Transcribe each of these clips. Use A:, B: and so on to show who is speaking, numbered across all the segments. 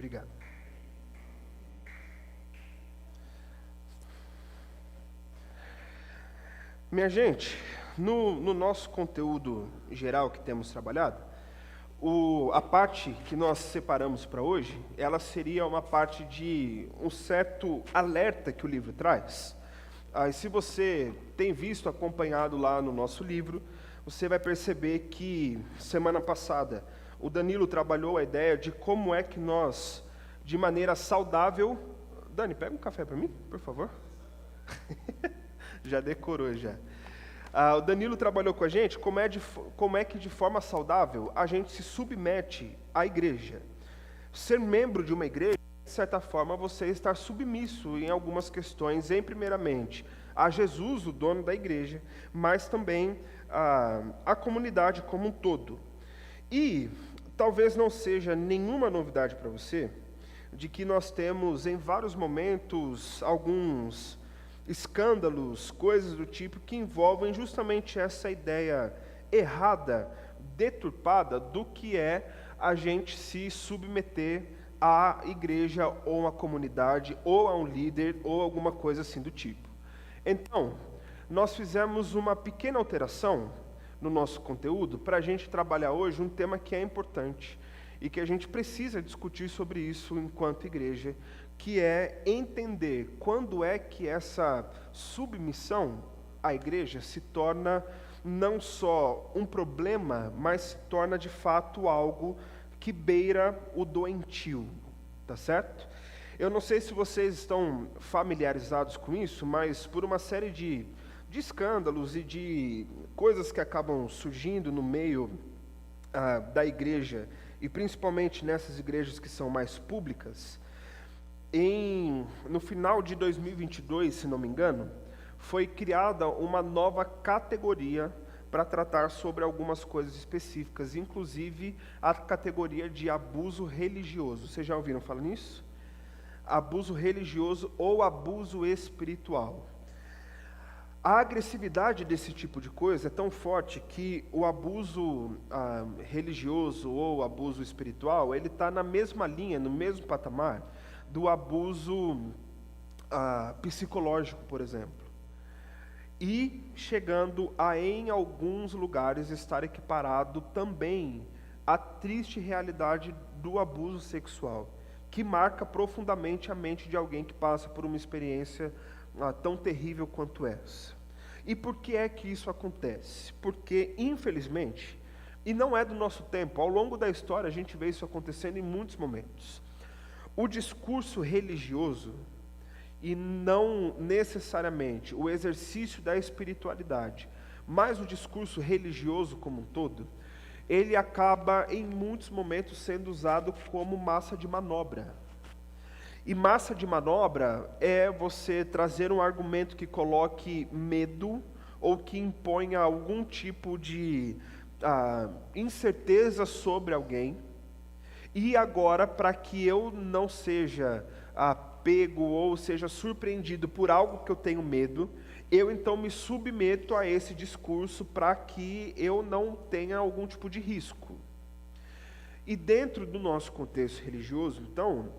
A: Obrigado. Minha gente, no nosso conteúdo geral que temos trabalhado, a parte que nós separamos para hoje, ela seria uma parte de um certo alerta que o livro traz. E se você tem visto, acompanhado lá no nosso livro, você vai perceber que semana passada o Danilo trabalhou a ideia de como é que nós, de maneira saudável... Dani, pega um café para mim, por favor. Já decorou, já. O Danilo trabalhou com a gente como é que de forma saudável a gente se submete à igreja. Ser membro de uma igreja, de certa forma, você estar submisso em algumas questões, primeiramente, a Jesus, o dono da igreja, mas também a comunidade como um todo. E talvez não seja nenhuma novidade para você, de que nós temos em vários momentos alguns escândalos, coisas do tipo que envolvem justamente essa ideia errada, deturpada do que é a gente se submeter à igreja ou à comunidade ou a um líder ou alguma coisa assim do tipo. Então, nós fizemos uma pequena alteração no nosso conteúdo para a gente trabalhar hoje um tema que é importante e que a gente precisa discutir sobre isso enquanto igreja, que é entender quando é que essa submissão à igreja se torna não só um problema, mas se torna de fato algo que beira o doentio, tá certo? Eu não sei se vocês estão familiarizados com isso, mas por uma série de escândalos e de coisas que acabam surgindo no meio da igreja, e principalmente nessas igrejas que são mais públicas, no final de 2022, se não me engano, foi criada uma nova categoria para tratar sobre algumas coisas específicas, inclusive a categoria de abuso religioso. Vocês já ouviram falar nisso? Abuso religioso ou abuso espiritual. A agressividade desse tipo de coisa é tão forte que o abuso religioso ou abuso espiritual, ele está na mesma linha, no mesmo patamar do abuso psicológico, por exemplo. E chegando em alguns lugares, estar equiparado também à triste realidade do abuso sexual, que marca profundamente a mente de alguém que passa por uma experiência tão terrível quanto essa. E por que é que isso acontece? Porque, infelizmente, e não é do nosso tempo, ao longo da história a gente vê isso acontecendo em muitos momentos. O discurso religioso, e não necessariamente o exercício da espiritualidade, mas o discurso religioso como um todo, ele acaba em muitos momentos sendo usado como massa de manobra. E massa de manobra é você trazer um argumento que coloque medo ou que imponha algum tipo de incerteza sobre alguém. E agora, para que eu não seja pego ou seja surpreendido por algo que eu tenho medo, eu então me submeto a esse discurso para que eu não tenha algum tipo de risco. E dentro do nosso contexto religioso, então,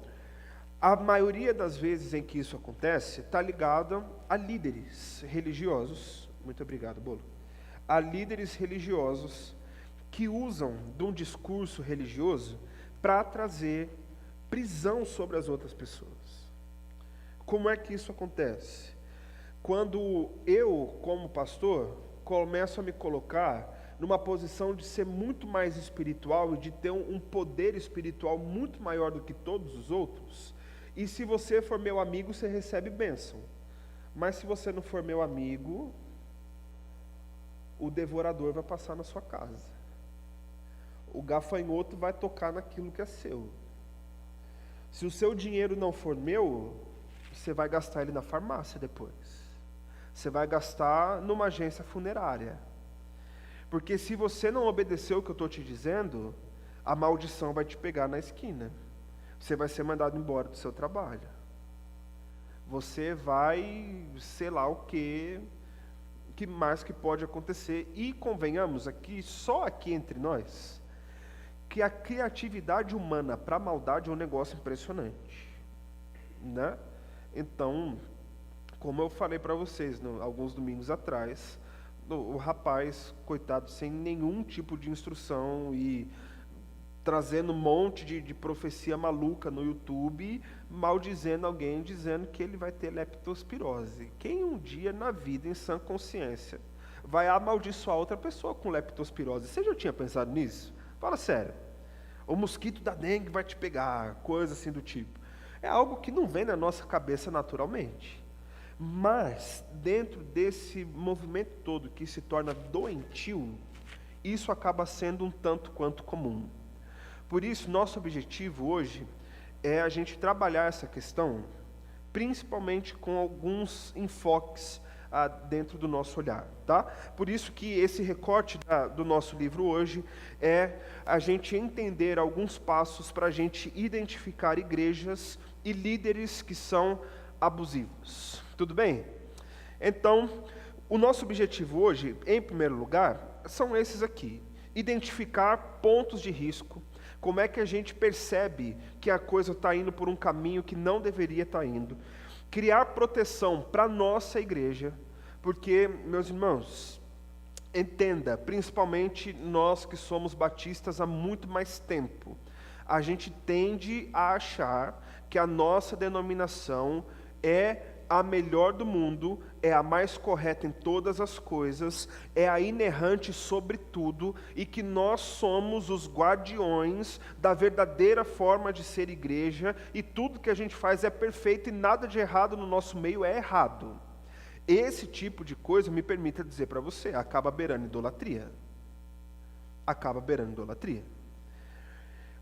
A: a maioria das vezes em que isso acontece está ligada a líderes religiosos. Muito obrigado, Bolo. A líderes religiosos que usam de um discurso religioso para trazer prisão sobre as outras pessoas. Como é que isso acontece? Quando eu, como pastor, começo a me colocar numa posição de ser muito mais espiritual e de ter um poder espiritual muito maior do que todos os outros, e se você for meu amigo, você recebe bênção. Mas se você não for meu amigo, o devorador vai passar na sua casa. O gafanhoto vai tocar naquilo que é seu. Se o seu dinheiro não for meu, você vai gastar ele na farmácia depois. Você vai gastar numa agência funerária. Porque se você não obedecer o que eu estou te dizendo, a maldição vai te pegar na esquina. Você vai ser mandado embora do seu trabalho. Você vai, sei lá o que mais que pode acontecer. E convenhamos aqui, só aqui entre nós, porque a criatividade humana para maldade é um negócio impressionante, né? Então, como eu falei para vocês, alguns domingos atrás, o rapaz, coitado, sem nenhum tipo de instrução e trazendo um monte de profecia maluca no YouTube, maldizendo alguém, dizendo que ele vai ter leptospirose. Quem um dia na vida, em sã consciência, vai amaldiçoar outra pessoa com leptospirose? Você já tinha pensado nisso? Fala sério. O mosquito da dengue vai te pegar, coisa assim do tipo. É algo que não vem na nossa cabeça naturalmente. Mas, dentro desse movimento todo que se torna doentio, isso acaba sendo um tanto quanto comum. Por isso, nosso objetivo hoje é a gente trabalhar essa questão, principalmente com alguns enfoques dentro do nosso olhar, tá? Por isso que esse recorte do nosso livro hoje é a gente entender alguns passos para a gente identificar igrejas e líderes que são abusivos. Tudo bem? Então, o nosso objetivo hoje, em primeiro lugar, são esses aqui: identificar pontos de risco. Como é que a gente percebe que a coisa está indo por um caminho que não deveria estar indo? Criar proteção para a nossa igreja, porque, meus irmãos, entenda, principalmente nós que somos batistas há muito mais tempo, a gente tende a achar que a nossa denominação é a melhor do mundo, é a mais correta em todas as coisas, é a inerrante sobre tudo, e que nós somos os guardiões da verdadeira forma de ser igreja, e tudo que a gente faz é perfeito e nada de errado no nosso meio é errado. Esse tipo de coisa, me permita dizer para você, acaba beirando idolatria. Acaba beirando idolatria.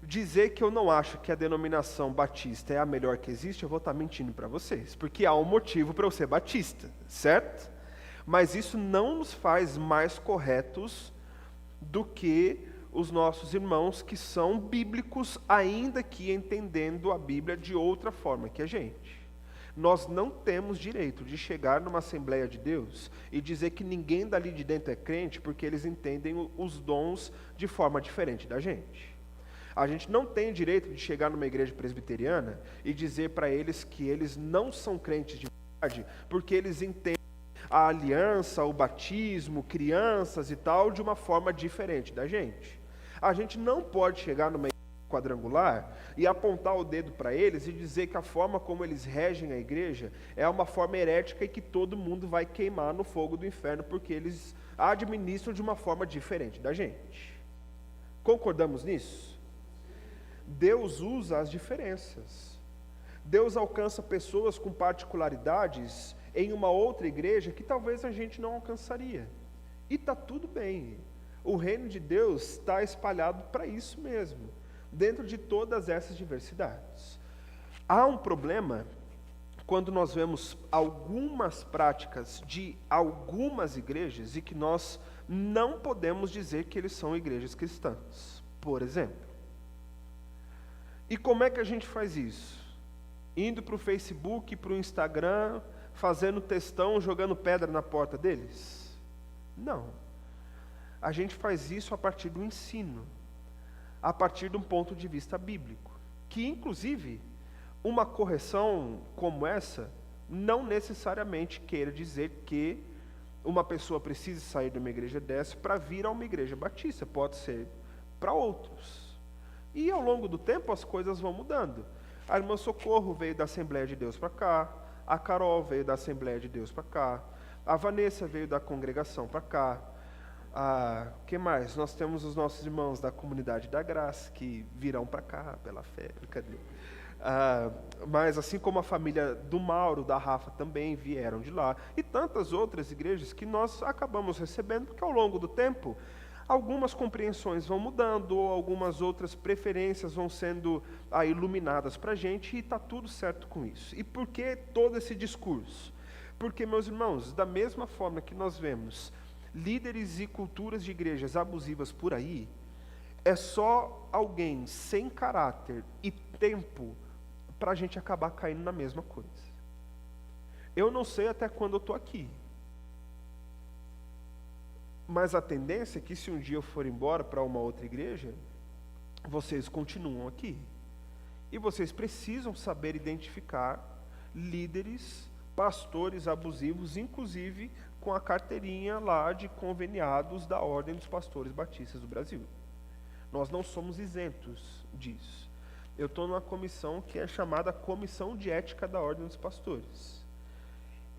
A: Dizer que eu não acho que a denominação batista é a melhor que existe, eu vou estar mentindo para vocês, porque há um motivo para eu ser batista, certo? Mas isso não nos faz mais corretos do que os nossos irmãos que são bíblicos, ainda que entendendo a Bíblia de outra forma que a gente. Nós não temos direito de chegar numa Assembleia de Deus e dizer que ninguém dali de dentro é crente porque eles entendem os dons de forma diferente da gente. A gente não tem direito de chegar numa igreja presbiteriana e dizer para eles que eles não são crentes de verdade, porque eles entendem a aliança, o batismo, crianças e tal, de uma forma diferente da gente. A gente não pode chegar numa igreja quadrangular e apontar o dedo para eles e dizer que a forma como eles regem a igreja é uma forma herética e que todo mundo vai queimar no fogo do inferno porque eles administram de uma forma diferente da gente. Concordamos nisso? Deus usa as diferenças. Deus alcança pessoas com particularidades em uma outra igreja que talvez a gente não alcançaria. E está tudo bem. O reino de Deus está espalhado para isso mesmo, dentro de todas essas diversidades. Há um problema quando nós vemos algumas práticas de algumas igrejas e que nós não podemos dizer que eles são igrejas cristãs. Por exemplo, e como é que a gente faz isso? Indo para o Facebook, para o Instagram, fazendo textão, jogando pedra na porta deles? Não. A gente faz isso a partir do ensino, a partir de um ponto de vista bíblico, que inclusive uma correção como essa não necessariamente queira dizer que uma pessoa precisa sair de uma igreja dessa para vir a uma igreja batista, pode ser para outros. E ao longo do tempo as coisas vão mudando. A irmã Socorro veio da Assembleia de Deus para cá, a Carol veio da Assembleia de Deus para cá, a Vanessa veio da congregação para cá. Que mais? Nós temos os nossos irmãos da Comunidade da Graça que virão para cá pela fé. Cadê? Mas assim como a família do Mauro, da Rafa também vieram de lá, e tantas outras igrejas que nós acabamos recebendo, porque ao longo do tempo algumas compreensões vão mudando, ou algumas outras preferências vão sendo iluminadas para a gente, e está tudo certo com isso. E por que todo esse discurso? Porque, meus irmãos, da mesma forma que nós vemos líderes e culturas de igrejas abusivas por aí, é só alguém sem caráter e tempo para a gente acabar caindo na mesma coisa. Eu não sei até quando eu estou aqui, mas a tendência é que se um dia eu for embora para uma outra igreja, vocês continuam aqui. E vocês precisam saber identificar líderes, pastores abusivos, inclusive com a carteirinha lá de conveniados da Ordem dos Pastores Batistas do Brasil. Nós não somos isentos disso. Eu estou numa comissão que é chamada Comissão de Ética da Ordem dos Pastores.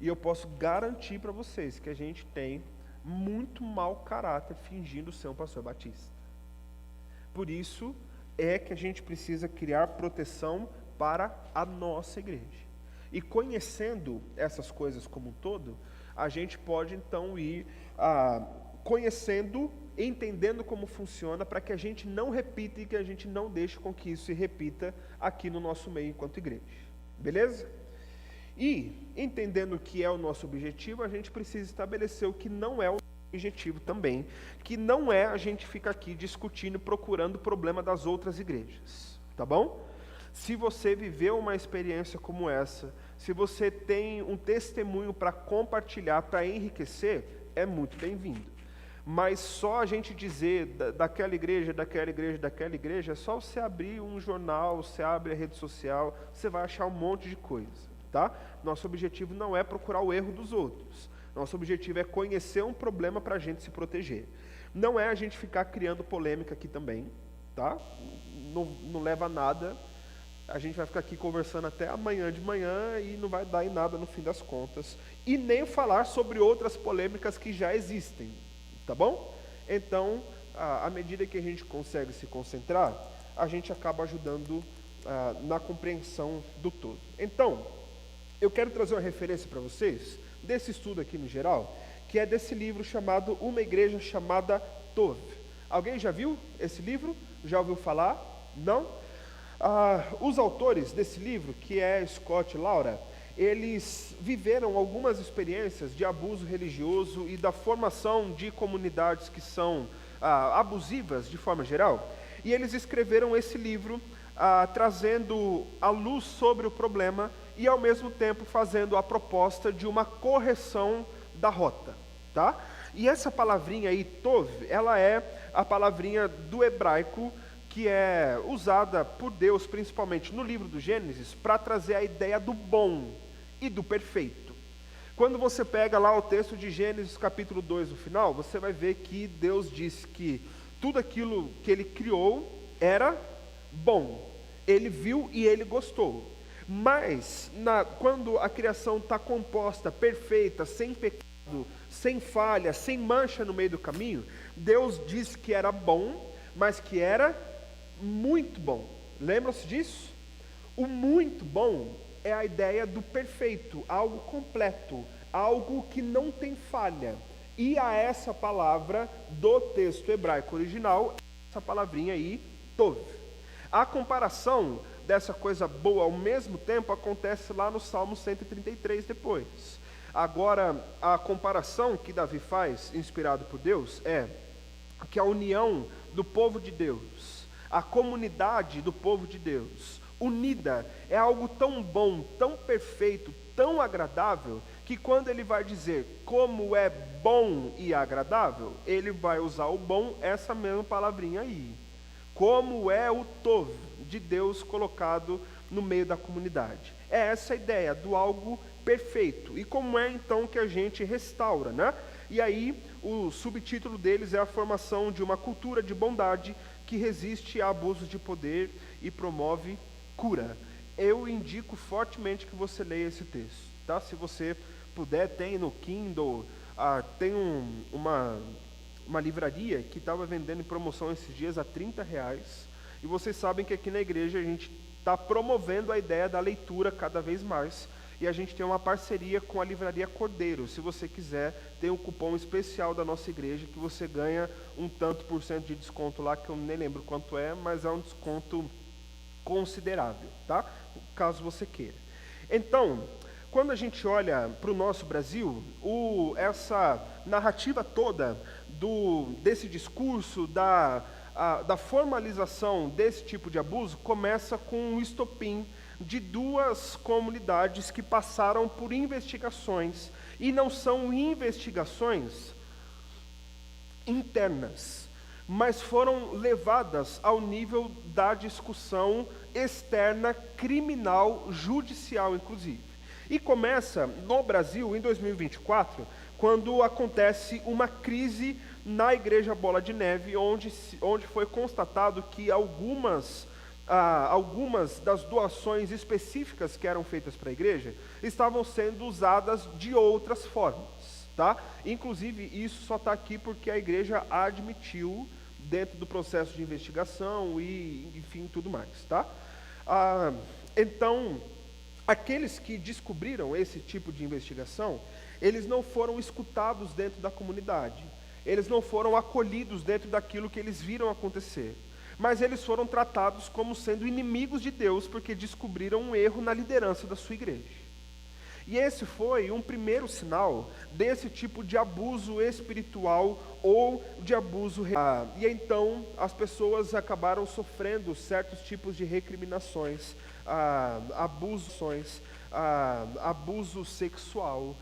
A: E eu posso garantir para vocês que a gente tem muito mau caráter fingindo ser um pastor batista. Por isso é que a gente precisa criar proteção para a nossa igreja. E conhecendo essas coisas como um todo, a gente pode então ir conhecendo, entendendo como funciona, para que a gente não repita e que a gente não deixe com que isso se repita aqui no nosso meio enquanto igreja. Beleza? E, entendendo o que é o nosso objetivo, a gente precisa estabelecer o que não é o objetivo também, que não é a gente ficar aqui discutindo, procurando o problema das outras igrejas. Tá bom? Se você viveu uma experiência como essa, se você tem um testemunho para compartilhar, para enriquecer, é muito bem-vindo. Mas só a gente dizer daquela igreja, é só você abrir um jornal, você abre a rede social, você vai achar um monte de coisa, tá? Nosso objetivo não é procurar o erro dos outros. Nosso objetivo é conhecer um problema para a gente se proteger. Não é a gente ficar criando polêmica aqui também, tá? Não leva a nada. A gente vai ficar aqui conversando até amanhã de manhã e não vai dar em nada no fim das contas. E nem falar sobre outras polêmicas que já existem, tá bom? Então, à medida que a gente consegue se concentrar, a gente acaba ajudando na compreensão do todo. Então, eu quero trazer uma referência para vocês, desse estudo aqui no geral, que é desse livro chamado Uma Igreja Chamada Tov. Alguém já viu esse livro? Já ouviu falar? Não? Os autores desse livro, que é Scott e Laura, eles viveram algumas experiências de abuso religioso e da formação de comunidades que são abusivas de forma geral, e eles escreveram esse livro trazendo a luz sobre o problema e ao mesmo tempo fazendo a proposta de uma correção da rota, tá? E essa palavrinha aí, Tov, ela é a palavrinha do hebraico que é usada por Deus, principalmente no livro do Gênesis, para trazer a ideia do bom e do perfeito. Quando você pega lá o texto de Gênesis capítulo 2 no final, você vai ver que Deus disse que tudo aquilo que Ele criou era bom. Ele viu e Ele gostou. Mas, quando a criação está composta, perfeita, sem pecado, sem falha, sem mancha no meio do caminho, Deus disse que era bom, mas que era muito bom. Lembram-se disso? O muito bom é a ideia do perfeito, algo completo, algo que não tem falha. E a essa palavra do texto hebraico original, essa palavrinha aí, Tov. A comparação dessa coisa boa ao mesmo tempo acontece lá no Salmo 133 depois. Agora, a comparação que Davi faz, inspirado por Deus, é que a união do povo de Deus, a comunidade do povo de Deus, unida, é algo tão bom, tão perfeito, tão agradável, que quando ele vai dizer como é bom e agradável, ele vai usar o bom, essa mesma palavrinha aí. Como é o Tov de Deus colocado no meio da comunidade. É essa a ideia do algo perfeito. E como é então que a gente restaura, né? E aí o subtítulo deles é a formação de uma cultura de bondade que resiste a abusos de poder e promove cura. Eu indico fortemente que você leia esse texto, tá? Se você puder, tem no Kindle, tem uma livraria que estava vendendo em promoção esses dias a R$30, e vocês sabem que aqui na igreja a gente está promovendo a ideia da leitura cada vez mais, e a gente tem uma parceria com a livraria Cordeiro. Se você quiser, tem um cupom especial da nossa igreja que você ganha um tanto por cento de desconto lá, que eu nem lembro quanto é, mas é um desconto considerável, tá? Caso você queira. Então, quando a gente olha para o nosso Brasil, essa narrativa toda desse discurso, da formalização desse tipo de abuso, começa com um estopim de duas comunidades que passaram por investigações, e não são investigações internas, mas foram levadas ao nível da discussão externa, criminal, judicial, inclusive. E começa no Brasil, em 2024, quando acontece uma crise na Igreja Bola de Neve, onde foi constatado que algumas das doações específicas que eram feitas para a igreja estavam sendo usadas de outras formas, tá? Inclusive, isso só está aqui porque a igreja admitiu dentro do processo de investigação e, enfim, tudo mais, tá? Então, aqueles que descobriram esse tipo de investigação, eles não foram escutados dentro da comunidade, eles não foram acolhidos dentro daquilo que eles viram acontecer, mas eles foram tratados como sendo inimigos de Deus, porque descobriram um erro na liderança da sua igreja. E esse foi um primeiro sinal desse tipo de abuso espiritual ou de abuso real. E então as pessoas acabaram sofrendo certos tipos de recriminações, abuso sexual,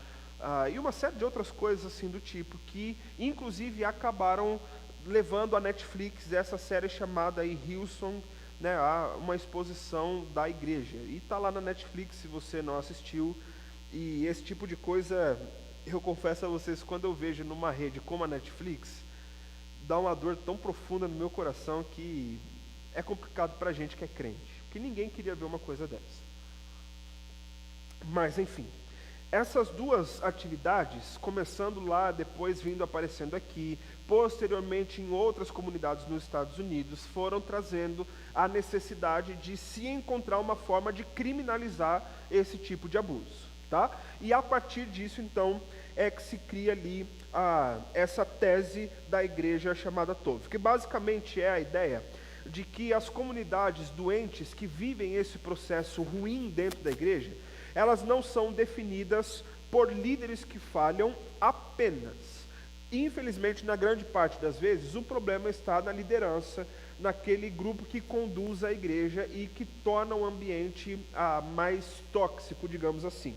A: e uma série de outras coisas assim do tipo, que inclusive acabaram levando a Netflix essa série chamada aí Hillsong, né, uma exposição da igreja. E está lá na Netflix se você não assistiu. E esse tipo de coisa, eu confesso a vocês, quando eu vejo numa rede como a Netflix, dá uma dor tão profunda no meu coração que é complicado para a gente que é crente, porque ninguém queria ver uma coisa dessa. Mas enfim, essas duas atividades, começando lá, depois vindo aparecendo aqui, posteriormente em outras comunidades nos Estados Unidos, foram trazendo a necessidade de se encontrar uma forma de criminalizar esse tipo de abuso, tá? E a partir disso, então, é que se cria ali essa tese da igreja chamada Tov, que basicamente é a ideia de que as comunidades doentes que vivem esse processo ruim dentro da igreja, elas não são definidas por líderes que falham apenas. Infelizmente, na grande parte das vezes, o problema está na liderança, naquele grupo que conduz a igreja e que torna o ambiente mais tóxico, digamos assim.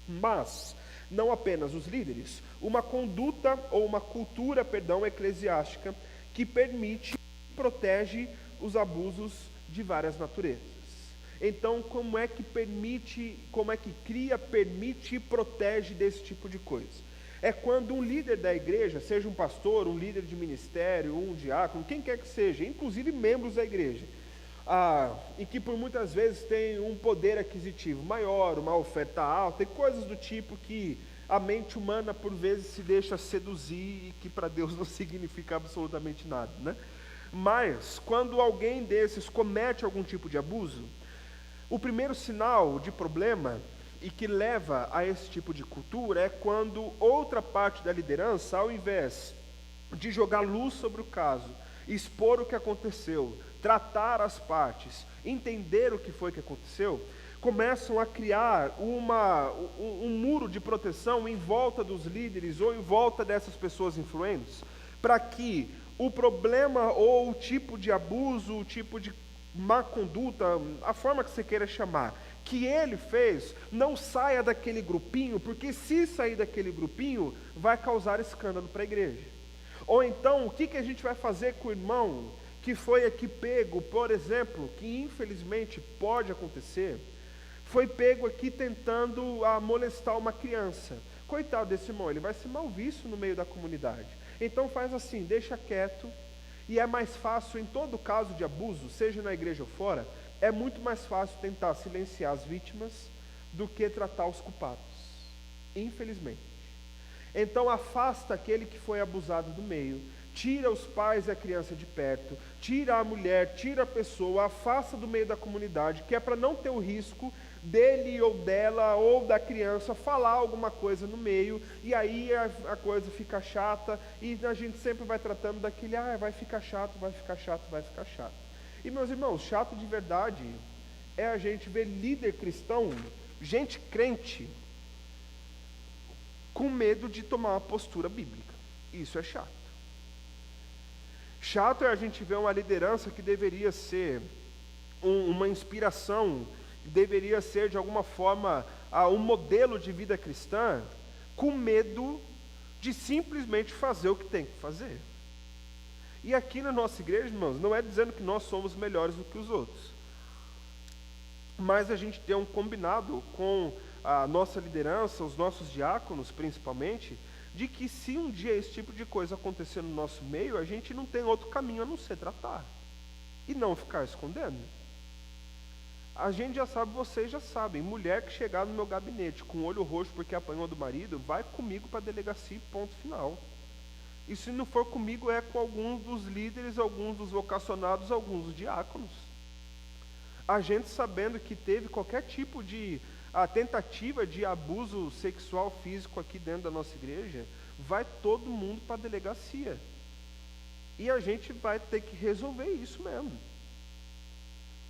A: Mas, não apenas os líderes, uma conduta ou uma cultura, eclesiástica que permite e protege os abusos de várias naturezas. Então, como é que cria, permite e protege desse tipo de coisa? É quando um líder da igreja, seja um pastor, um líder de ministério, um diácono, quem quer que seja, inclusive membros da igreja, e que por muitas vezes tem um poder aquisitivo maior, uma oferta alta, e coisas do tipo que a mente humana por vezes se deixa seduzir e que para Deus não significa absolutamente nada, né? Mas, quando alguém desses comete algum tipo de abuso, o primeiro sinal de problema e que leva a esse tipo de cultura é quando outra parte da liderança, ao invés de jogar luz sobre o caso, expor o que aconteceu, tratar as partes, entender o que foi que aconteceu, começam a criar um muro de proteção em volta dos líderes ou em volta dessas pessoas influentes, para que o problema ou o tipo de abuso, o tipo de má conduta, a forma que você queira chamar, que ele fez, não saia daquele grupinho, porque se sair daquele grupinho, vai causar escândalo para a igreja. Ou então, o que a gente vai fazer com o irmão que foi aqui pego, por exemplo, que infelizmente pode acontecer, foi pego aqui tentando molestar uma criança. Coitado desse irmão, ele vai ser mal visto no meio da comunidade. Então faz assim, deixa quieto, e é mais fácil, em todo caso de abuso, seja na igreja ou fora, é muito mais fácil tentar silenciar as vítimas do que tratar os culpados, infelizmente. Então afasta aquele que foi abusado do meio, tira os pais e a criança de perto, tira a mulher, tira a pessoa, afasta do meio da comunidade, que é para não ter o risco dele ou dela ou da criança falar alguma coisa no meio, e aí a coisa fica chata, e a gente sempre vai tratando daquele, vai ficar chato, vai ficar chato, vai ficar chato. E meus irmãos, chato de verdade é a gente ver líder cristão, gente crente, com medo de tomar uma postura bíblica. Isso é chato. Chato é a gente ver uma liderança que deveria ser uma inspiração, deveria ser de alguma forma um modelo de vida cristã, com medo de simplesmente fazer o que tem que fazer. E aqui na nossa igreja, irmãos, não é dizendo que nós somos melhores do que os outros, mas a gente tem um combinado com a nossa liderança, os nossos diáconos principalmente, de que se um dia esse tipo de coisa acontecer no nosso meio, a gente não tem outro caminho a não ser tratar e não ficar escondendo. A gente já sabe, vocês já sabem, mulher que chegar no meu gabinete com o olho roxo porque apanhou do marido, vai comigo para a delegacia, ponto final. E se não for comigo, é com alguns dos líderes, alguns dos vocacionados, alguns dos diáconos. A gente sabendo que teve qualquer tipo de tentativa de abuso sexual físico aqui dentro da nossa igreja, vai todo mundo para a delegacia. E a gente vai ter que resolver isso mesmo.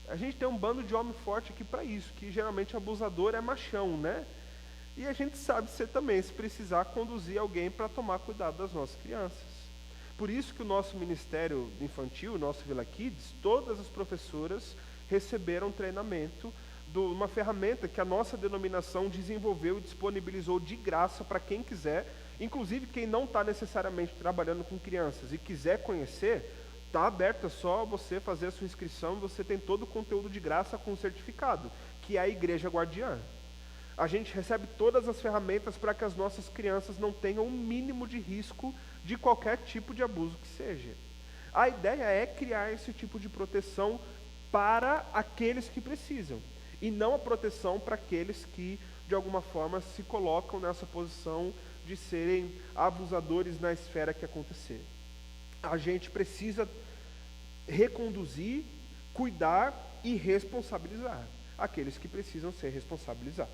A: A gente tem um bando de homem forte aqui para isso, que geralmente abusador é machão, né? E a gente sabe ser também, se precisar, conduzir alguém para tomar cuidado das nossas crianças. Por isso que o nosso ministério infantil, o nosso Vila Kids, todas as professoras receberam treinamento de uma ferramenta que a nossa denominação desenvolveu e disponibilizou de graça para quem quiser, inclusive quem não está necessariamente trabalhando com crianças e quiser conhecer, está aberto, é só você fazer a sua inscrição, você tem todo o conteúdo de graça com certificado, que é a Igreja Guardiã. A gente recebe todas as ferramentas para que as nossas crianças não tenham um mínimo de risco de qualquer tipo de abuso que seja. A ideia é criar esse tipo de proteção para aqueles que precisam, e não a proteção para aqueles que, de alguma forma, se colocam nessa posição de serem abusadores na esfera que acontecer. A gente precisa reconduzir, cuidar e responsabilizar aqueles que precisam ser responsabilizados.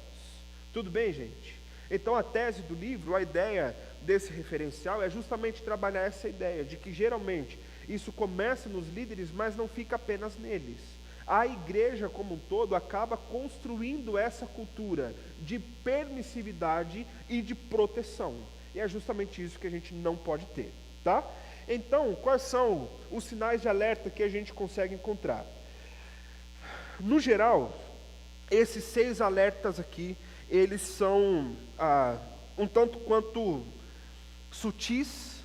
A: Tudo bem, gente? Então a tese do livro, a ideia desse referencial é justamente trabalhar essa ideia de que geralmente isso começa nos líderes, mas não fica apenas neles. A igreja como um todo acaba construindo essa cultura de permissividade e de proteção. E é justamente isso que a gente não pode ter, tá? Então, quais são os sinais de alerta que a gente consegue encontrar? No geral, esses 6 alertas aqui, eles são um tanto quanto sutis,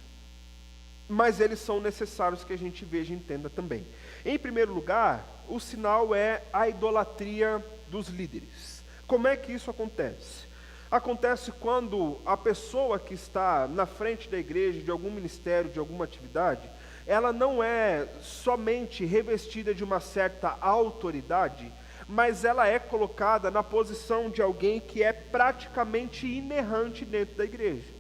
A: mas eles são necessários que a gente veja e entenda também. Em primeiro lugar, o sinal é a idolatria dos líderes. Como é que isso acontece? Acontece quando a pessoa que está na frente da igreja, de algum ministério, de alguma atividade, ela não é somente revestida de uma certa autoridade, mas ela é colocada na posição de alguém que é praticamente inerrante dentro da igreja.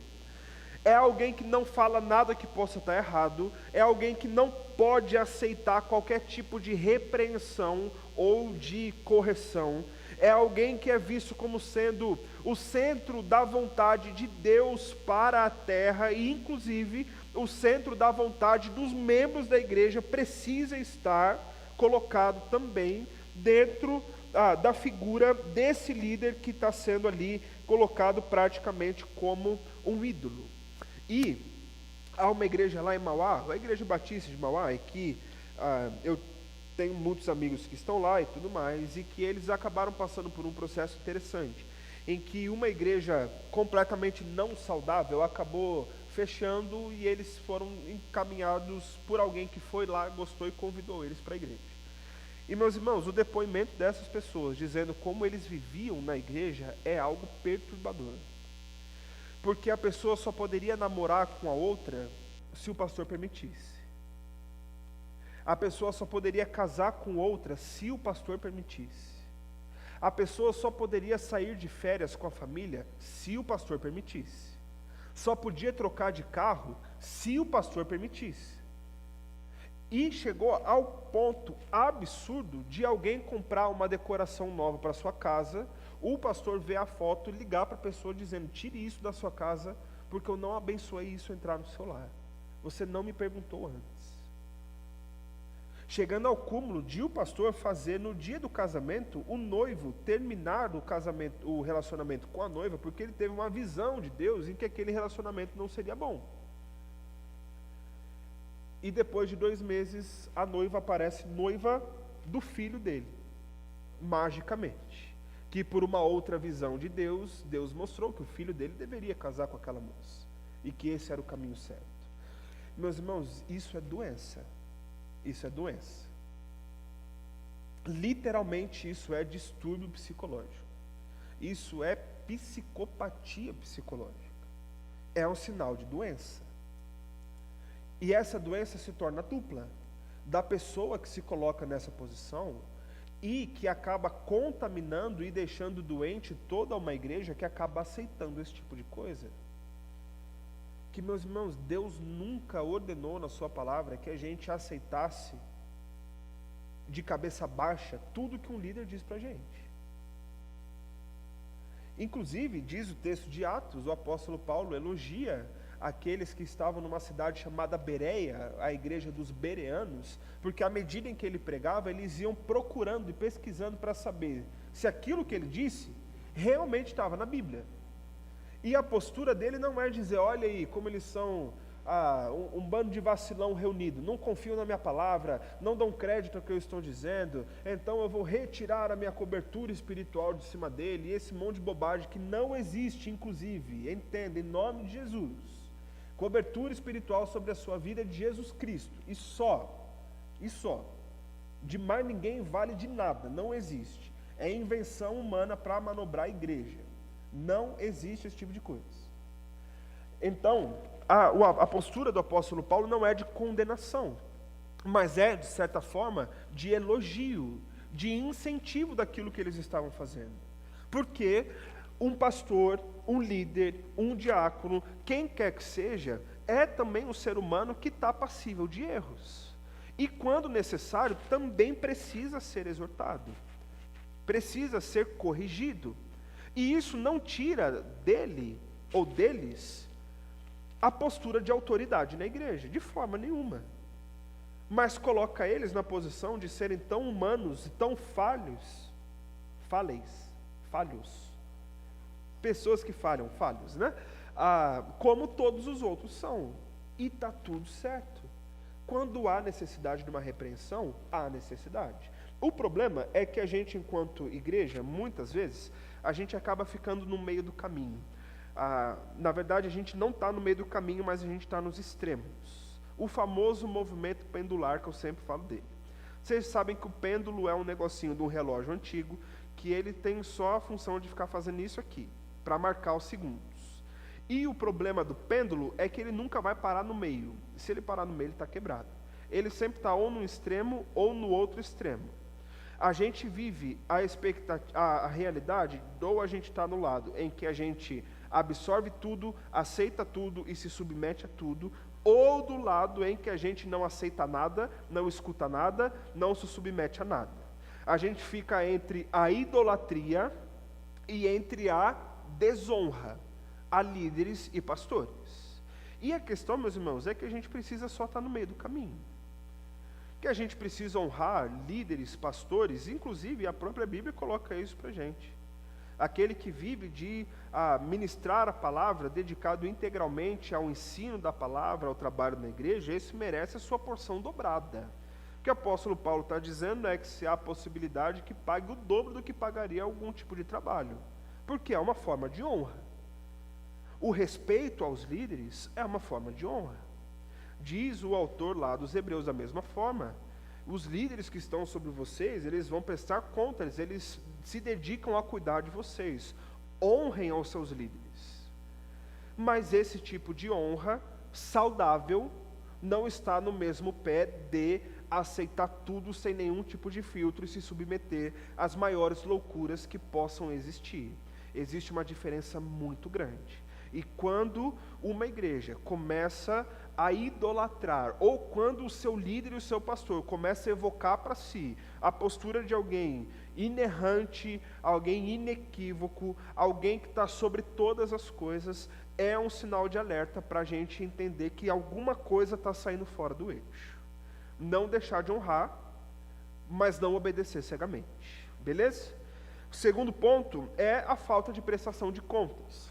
A: É alguém que não fala nada que possa estar errado, é alguém que não pode aceitar qualquer tipo de repreensão ou de correção, é alguém que é visto como sendo o centro da vontade de Deus para a terra e, inclusive, o centro da vontade dos membros da igreja precisa estar colocado também dentro da figura desse líder que está sendo ali colocado praticamente como um ídolo. E há uma igreja lá em Mauá, a Igreja Batista de Mauá, e que eu tenho muitos amigos que estão lá e tudo mais, e que eles acabaram passando por um processo interessante, em que uma igreja completamente não saudável acabou fechando e eles foram encaminhados por alguém que foi lá, gostou e convidou eles para a igreja. E meus irmãos, o depoimento dessas pessoas, dizendo como eles viviam na igreja, é algo perturbador. Porque a pessoa só poderia namorar com a outra se o pastor permitisse. A pessoa só poderia casar com outra se o pastor permitisse. A pessoa só poderia sair de férias com a família se o pastor permitisse. Só podia trocar de carro se o pastor permitisse. E chegou ao ponto absurdo de alguém comprar uma decoração nova para sua casa, o pastor ver a foto e ligar para a pessoa dizendo: tire isso da sua casa, porque eu não abençoei isso entrar no seu lar. Você não me perguntou antes. Chegando ao cúmulo de o pastor fazer no dia do casamento, o noivo terminar o relacionamento com a noiva, porque ele teve uma visão de Deus em que aquele relacionamento não seria bom. E depois de 2 meses, a noiva aparece noiva do filho dele, magicamente. Que por uma outra visão de Deus, Deus mostrou que o filho dele deveria casar com aquela moça. E que esse era o caminho certo. Meus irmãos, isso é doença. Isso é doença. Literalmente, isso é distúrbio psicológico. Isso é psicopatia psicológica. É um sinal de doença. E essa doença se torna dupla. Da pessoa que se coloca nessa posição e que acaba contaminando e deixando doente toda uma igreja que acaba aceitando esse tipo de coisa. Que, meus irmãos, Deus nunca ordenou na sua palavra que a gente aceitasse de cabeça baixa tudo que um líder diz para a gente. Inclusive, diz o texto de Atos, o apóstolo Paulo elogia aqueles que estavam numa cidade chamada Bereia, a igreja dos bereanos, porque à medida em que ele pregava, eles iam procurando e pesquisando para saber se aquilo que ele disse realmente estava na Bíblia. E a postura dele não é dizer, olha aí como eles são um bando de vacilão reunido, não confiam na minha palavra, não dão crédito ao que eu estou dizendo, então eu vou retirar a minha cobertura espiritual de cima dele, e esse monte de bobagem que não existe, inclusive, entenda, em nome de Jesus, cobertura espiritual sobre a sua vida é de Jesus Cristo, e só, de mais ninguém vale de nada, não existe, é invenção humana para manobrar a igreja, não existe esse tipo de coisa. Então, a postura do apóstolo Paulo não é de condenação, mas é, de certa forma, de elogio, de incentivo daquilo que eles estavam fazendo. Porque um pastor, um líder, um diácono, quem quer que seja, é também um ser humano que está passível de erros. E quando necessário, também precisa ser exortado, precisa ser corrigido. E isso não tira dele ou deles a postura de autoridade na igreja, de forma nenhuma. Mas coloca eles na posição de serem tão humanos e tão falhos, pessoas que falham, né? Como todos os outros são. E está tudo certo. Quando há necessidade de uma repreensão, há necessidade. O problema é que a gente, enquanto igreja, muitas vezes, a gente acaba ficando no meio do caminho. Na verdade, a gente não está no meio do caminho, mas a gente está nos extremos. O famoso movimento pendular, que eu sempre falo dele. Vocês sabem que o pêndulo é um negocinho de um relógio antigo, que ele tem só a função de ficar fazendo isso aqui, para marcar os segundos. E o problema do pêndulo é que ele nunca vai parar no meio. Se ele parar no meio, ele está quebrado. Ele sempre está ou no extremo ou no outro extremo. A gente vive a realidade, ou a gente está no lado em que a gente absorve tudo, aceita tudo e se submete a tudo, ou do lado em que a gente não aceita nada, não escuta nada, não se submete a nada. A gente fica entre a idolatria e entre a desonra a líderes e pastores. E a questão, meus irmãos, é que a gente precisa só estar no meio do caminho. Que a gente precisa honrar líderes, pastores, inclusive a própria Bíblia coloca isso para a gente. Aquele que vive de ministrar a palavra, dedicado integralmente ao ensino da palavra, ao trabalho na igreja, esse merece a sua porção dobrada. O que o apóstolo Paulo está dizendo é que se há a possibilidade que pague o dobro do que pagaria algum tipo de trabalho, porque é uma forma de honra. O respeito aos líderes é uma forma de honra. Diz o autor lá dos Hebreus da mesma forma, os líderes que estão sobre vocês, eles vão prestar contas, eles se dedicam a cuidar de vocês, honrem aos seus líderes. Mas esse tipo de honra saudável não está no mesmo pé de aceitar tudo sem nenhum tipo de filtro e se submeter às maiores loucuras que possam existir. Existe uma diferença muito grande. E quando uma igreja começa a idolatrar, ou quando o seu líder e o seu pastor começa a evocar para si a postura de alguém inerrante, alguém inequívoco, alguém que está sobre todas as coisas, é um sinal de alerta para a gente entender que alguma coisa está saindo fora do eixo. Não deixar de honrar, mas não obedecer cegamente. Beleza? O segundo ponto é a falta de prestação de contas.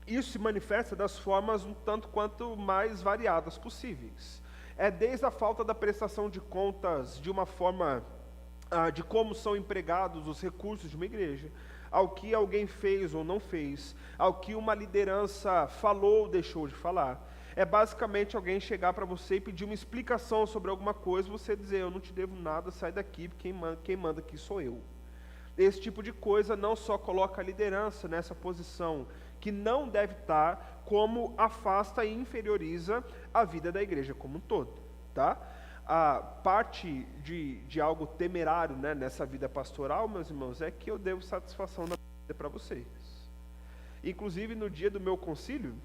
A: Isso se manifesta das formas um tanto quanto mais variadas possíveis. É desde a falta da prestação de contas de uma forma de como são empregados os recursos de uma igreja, ao que alguém fez ou não fez, ao que uma liderança falou ou deixou de falar. é basicamente alguém chegar para você e pedir uma explicação sobre alguma coisa, você dizer, eu não te devo nada, sai daqui, quem manda aqui sou eu. Esse tipo de coisa não só coloca a liderança nessa posição que não deve estar, como afasta e inferioriza a vida da igreja como um todo, tá? A parte de algo temerário, né, nessa vida pastoral, meus irmãos, é que eu devo satisfação da vida para vocês. Inclusive, no dia do meu concílio,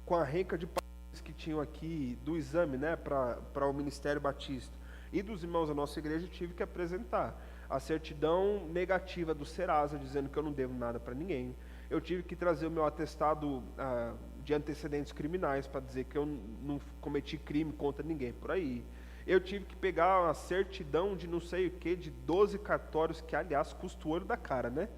A: com a renca de pastores que tinham aqui do exame, né, para o Ministério Batista, e dos irmãos da nossa igreja, eu tive que apresentar a certidão negativa do Serasa, dizendo que eu não devo nada para ninguém. Eu tive que trazer o meu atestado de antecedentes criminais, para dizer que eu não cometi crime contra ninguém por aí. Eu tive que pegar uma certidão de não sei o que, de 12 cartórios, que aliás custa o olho da cara, né?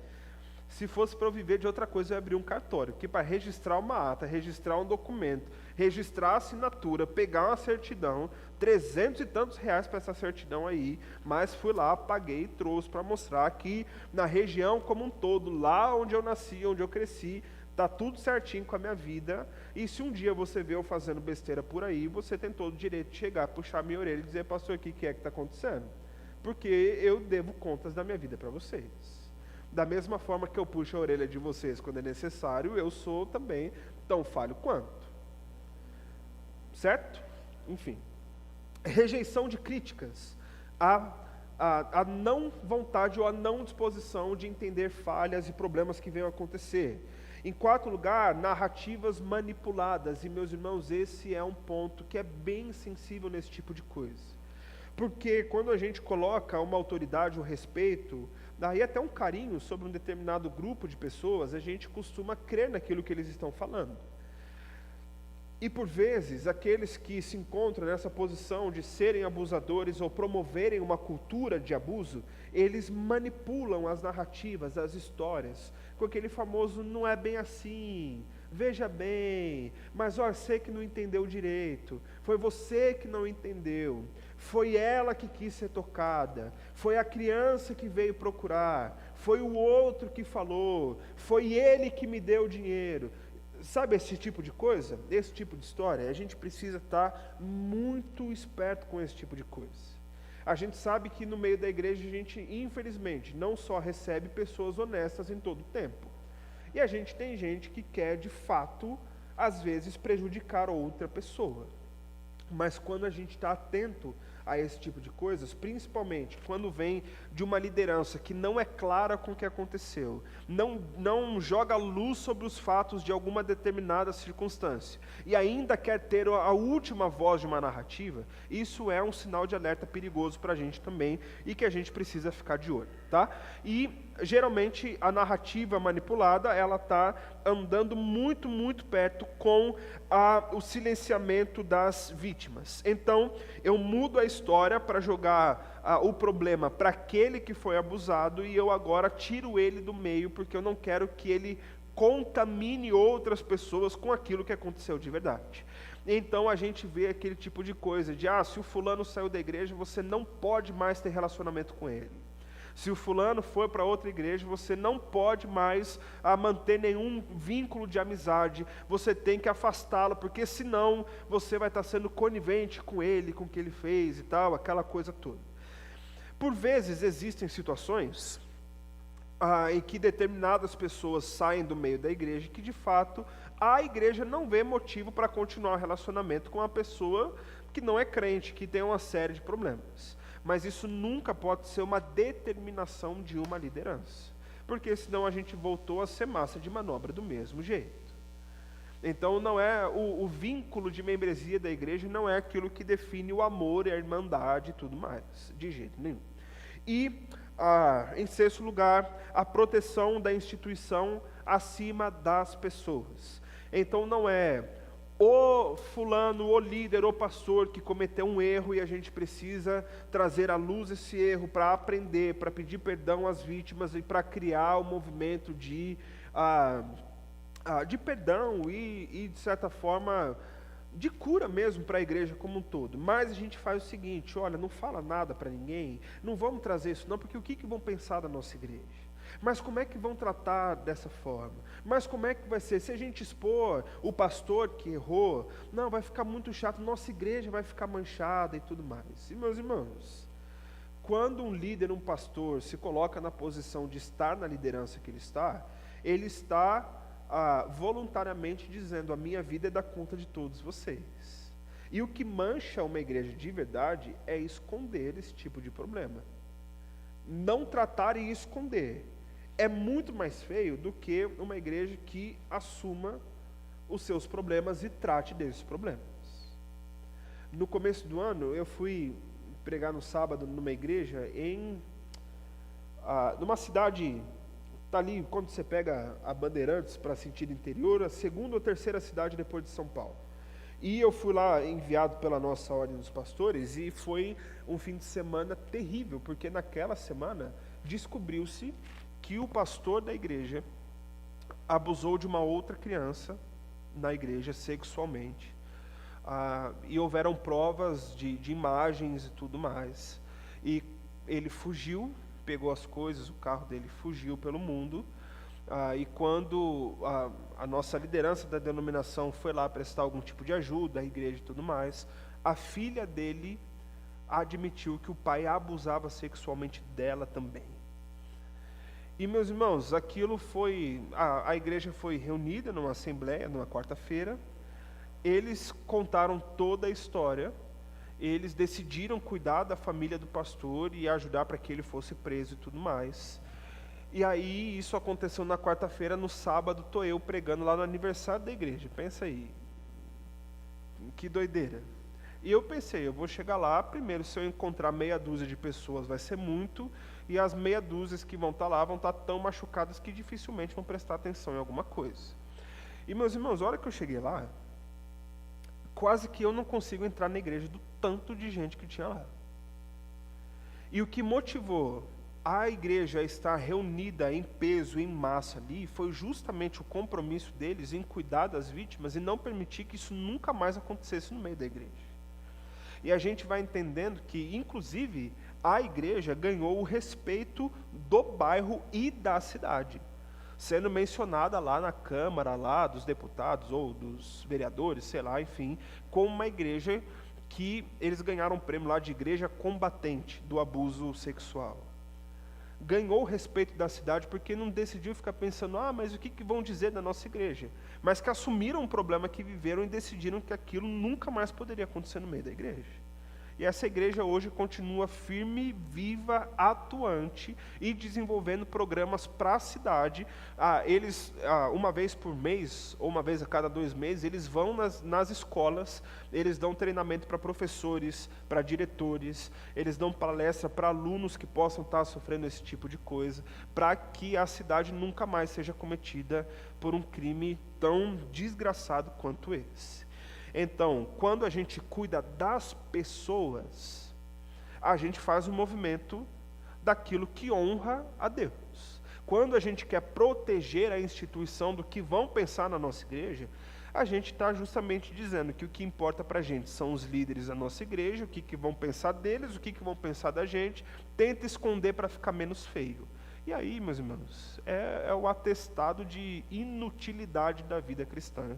A: Se fosse para eu viver de outra coisa, eu ia abrir um cartório, que para registrar uma ata, registrar um documento, registrar a assinatura, pegar uma certidão, 300 e tantos reais para essa certidão aí, mas fui lá, paguei e trouxe para mostrar que na região como um todo, lá onde eu nasci, onde eu cresci, está tudo certinho com a minha vida, e se um dia você vê eu fazendo besteira por aí, você tem todo o direito de chegar, puxar minha orelha e dizer, pastor, o que é que está acontecendo? Porque eu devo contas da minha vida para vocês. Da mesma forma que eu puxo a orelha de vocês quando é necessário, eu sou também tão falho quanto. Certo? Enfim. Rejeição de críticas. A não vontade ou a não disposição de entender falhas e problemas que venham a acontecer. Em quarto lugar, narrativas manipuladas. E, meus irmãos, esse é um ponto que é bem sensível nesse tipo de coisa. Porque quando a gente coloca uma autoridade, um respeito, daí até um carinho sobre um determinado grupo de pessoas, a gente costuma crer naquilo que eles estão falando. E por vezes, aqueles que se encontram nessa posição de serem abusadores ou promoverem uma cultura de abuso, eles manipulam as narrativas, as histórias, com aquele famoso, não é bem assim, veja bem, mas ó, sei que não entendeu direito, foi você que não entendeu, foi ela que quis ser tocada, foi a criança que veio procurar, foi o outro que falou, foi ele que me deu dinheiro. Sabe esse tipo de coisa? Esse tipo de história? A gente precisa estar muito esperto com esse tipo de coisa. A gente sabe que no meio da igreja a gente, infelizmente, não só recebe pessoas honestas em todo o tempo. E a gente tem gente que quer, de fato, às vezes prejudicar outra pessoa. Mas quando a gente está atento a esse tipo de coisas, principalmente quando vem de uma liderança que não é clara com o que aconteceu, não joga luz sobre os fatos de alguma determinada circunstância, e ainda quer ter a última voz de uma narrativa, isso é um sinal de alerta perigoso para a gente também, e que a gente precisa ficar de olho, tá? E geralmente a narrativa manipulada, ela está andando muito, muito perto com o silenciamento das vítimas. Então, eu mudo a história para jogar o problema para aquele que foi abusado, e eu agora tiro ele do meio, porque eu não quero que ele contamine outras pessoas com aquilo que aconteceu de verdade. Então a gente vê aquele tipo de coisa de, se o fulano saiu da igreja, você não pode mais ter relacionamento com ele. Se o fulano for para outra igreja, você não pode mais manter nenhum vínculo de amizade, você tem que afastá-lo, porque senão você vai estar sendo conivente com ele, com o que ele fez e tal, aquela coisa toda. Por vezes existem situações em que determinadas pessoas saem do meio da igreja, que de fato a igreja não vê motivo para continuar o relacionamento com uma pessoa que não é crente, que tem uma série de problemas. Mas isso nunca pode ser uma determinação de uma liderança, porque senão a gente voltou a ser massa de manobra do mesmo jeito. Então não é o vínculo de membresia da igreja, não é aquilo que define o amor e a irmandade e tudo mais, de jeito nenhum. E em sexto lugar, a proteção da instituição acima das pessoas. Então não é o fulano, o líder, o pastor que cometeu um erro e a gente precisa trazer à luz esse erro para aprender, para pedir perdão às vítimas e para criar um movimento de perdão e, de certa forma, de cura mesmo para a igreja como um todo. Mas a gente faz o seguinte, olha, não fala nada para ninguém, não vamos trazer isso não, porque o que vão pensar da nossa igreja? Mas como é que vão tratar dessa forma? Mas como é que vai ser? Se a gente expor o pastor que errou, não, vai ficar muito chato, nossa igreja vai ficar manchada e tudo mais. E meus irmãos, quando um líder, um pastor, se coloca na posição de estar na liderança que ele está voluntariamente dizendo, a minha vida é da conta de todos vocês. E o que mancha uma igreja de verdade é esconder esse tipo de problema. Não tratar e esconder é muito mais feio do que uma igreja que assuma os seus problemas e trate desses problemas. No começo do ano, eu fui pregar no sábado numa igreja numa cidade, está ali, quando você pega a Bandeirantes para sentido interior, a segunda ou terceira cidade depois de São Paulo. E eu fui lá enviado pela nossa ordem dos pastores, e foi um fim de semana terrível, porque naquela semana descobriu-se que o pastor da igreja abusou de uma outra criança na igreja sexualmente. E houveram provas de imagens e tudo mais. E ele fugiu, pegou as coisas, o carro dele fugiu pelo mundo. E quando a nossa liderança da denominação foi lá prestar algum tipo de ajuda, a igreja e tudo mais, a filha dele admitiu que o pai abusava sexualmente dela também. E meus irmãos, aquilo foi, a igreja foi reunida numa assembleia, numa quarta-feira, eles contaram toda a história, eles decidiram cuidar da família do pastor e ajudar para que ele fosse preso e tudo mais. E aí isso aconteceu na quarta-feira, no sábado estou eu pregando lá no aniversário da igreja, pensa aí, que doideira. E eu pensei, eu vou chegar lá, primeiro se eu encontrar meia dúzia de pessoas vai ser muito, e as meia dúzias que vão estar lá vão estar tão machucadas que dificilmente vão prestar atenção em alguma coisa. E meus irmãos, a hora que eu cheguei lá, quase que eu não consigo entrar na igreja do tanto de gente que tinha lá. E o que motivou a igreja a estar reunida em peso, em massa ali, foi justamente o compromisso deles em cuidar das vítimas e não permitir que isso nunca mais acontecesse no meio da igreja. E a gente vai entendendo que, inclusive, a igreja ganhou o respeito do bairro e da cidade, sendo mencionada lá na Câmara, lá dos deputados ou dos vereadores, sei lá, enfim, como uma igreja que eles ganharam um prêmio lá de igreja combatente do abuso sexual. Ganhou o respeito da cidade porque não decidiu ficar pensando, mas o que vão dizer da nossa igreja? Mas que assumiram um problema que viveram e decidiram que aquilo nunca mais poderia acontecer no meio da igreja. E essa igreja hoje continua firme, viva, atuante e desenvolvendo programas para a cidade. Eles, uma vez por mês, ou uma vez a cada 2 meses, eles vão nas escolas, eles dão treinamento para professores, para diretores, eles dão palestra para alunos que possam estar sofrendo esse tipo de coisa, para que a cidade nunca mais seja cometida por um crime tão desgraçado quanto esse. Então, quando a gente cuida das pessoas, a gente faz um movimento daquilo que honra a Deus. Quando a gente quer proteger a instituição do que vão pensar na nossa igreja, a gente está justamente dizendo que o que importa para a gente são os líderes da nossa igreja, o que vão pensar deles, o que vão pensar da gente, tenta esconder para ficar menos feio. E aí, meus irmãos, é o atestado de inutilidade da vida cristã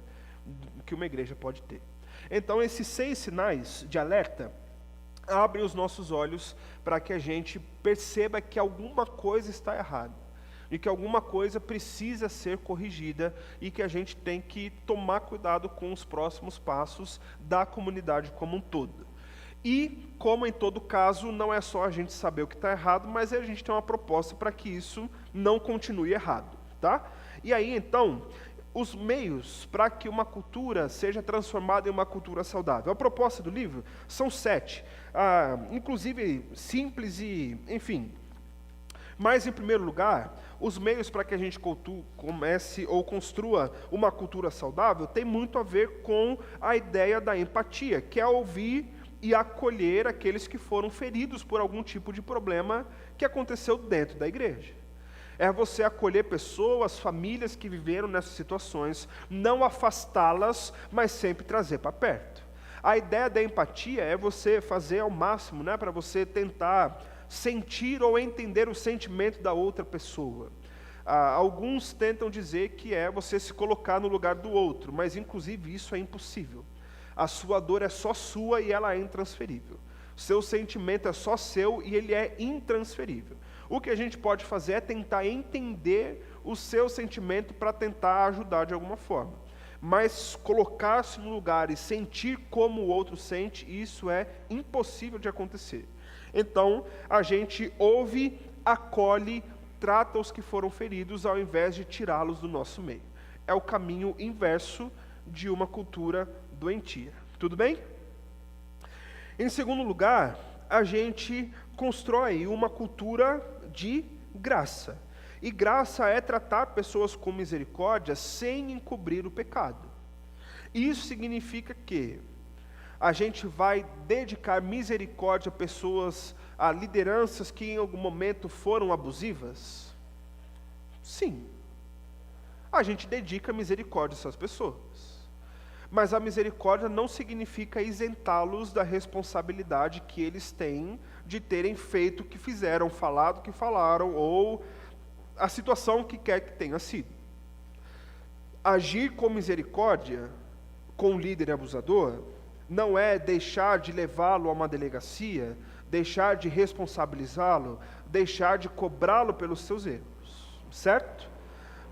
A: que uma igreja pode ter. Então, esses 6 sinais de alerta abrem os nossos olhos para que a gente perceba que alguma coisa está errada, e que alguma coisa precisa ser corrigida, e que a gente tem que tomar cuidado com os próximos passos da comunidade como um todo. E, como em todo caso, não é só a gente saber o que está errado, mas a gente tem uma proposta para que isso não continue errado, tá? E aí, então, os meios para que uma cultura seja transformada em uma cultura saudável. A proposta do livro são 7, inclusive simples e, enfim. Mas, em primeiro lugar, os meios para que a gente comece ou construa uma cultura saudável tem muito a ver com a ideia da empatia, que é ouvir e acolher aqueles que foram feridos por algum tipo de problema que aconteceu dentro da igreja. É você acolher pessoas, famílias que viveram nessas situações, não afastá-las, mas sempre trazer para perto. A ideia da empatia é você fazer ao máximo, para você tentar sentir ou entender o sentimento da outra pessoa. Alguns tentam dizer que é você se colocar no lugar do outro, mas inclusive isso é impossível. A sua dor é só sua e ela é intransferível. Seu sentimento é só seu e ele é intransferível. O que a gente pode fazer é tentar entender o seu sentimento para tentar ajudar de alguma forma. Mas colocar-se no lugar e sentir como o outro sente, isso é impossível de acontecer. Então, a gente ouve, acolhe, trata os que foram feridos ao invés de tirá-los do nosso meio. É o caminho inverso de uma cultura doentia. Tudo bem? Em segundo lugar, a gente constrói uma cultura de graça. E graça é tratar pessoas com misericórdia sem encobrir o pecado. Isso significa que a gente vai dedicar misericórdia a pessoas, a lideranças que em algum momento foram abusivas? Sim. A gente dedica misericórdia a essas pessoas. Mas a misericórdia não significa isentá-los da responsabilidade que eles têm de terem feito o que fizeram, falado o que falaram, ou a situação que quer que tenha sido. Agir com misericórdia com o líder abusador não é deixar de levá-lo a uma delegacia, deixar de responsabilizá-lo, deixar de cobrá-lo pelos seus erros, certo?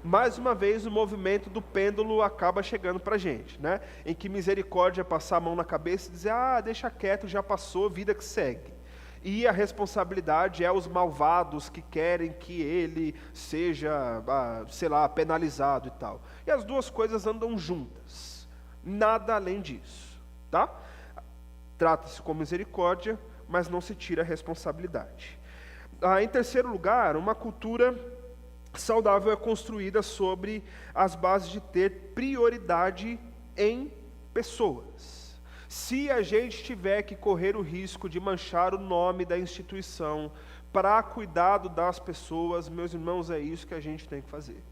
A: Mais uma vez o movimento do pêndulo acaba chegando para a gente, né? Em que misericórdia é passar a mão na cabeça e dizer, deixa quieto, já passou, vida que segue. E a responsabilidade é os malvados que querem que ele seja, penalizado e tal. E as duas coisas andam juntas, nada além disso, tá? Trata-se com misericórdia, mas não se tira a responsabilidade. Em terceiro lugar, uma cultura saudável é construída sobre as bases de ter prioridade em pessoas. Se a gente tiver que correr o risco de manchar o nome da instituição para cuidado das pessoas, meus irmãos, é isso que a gente tem que fazer.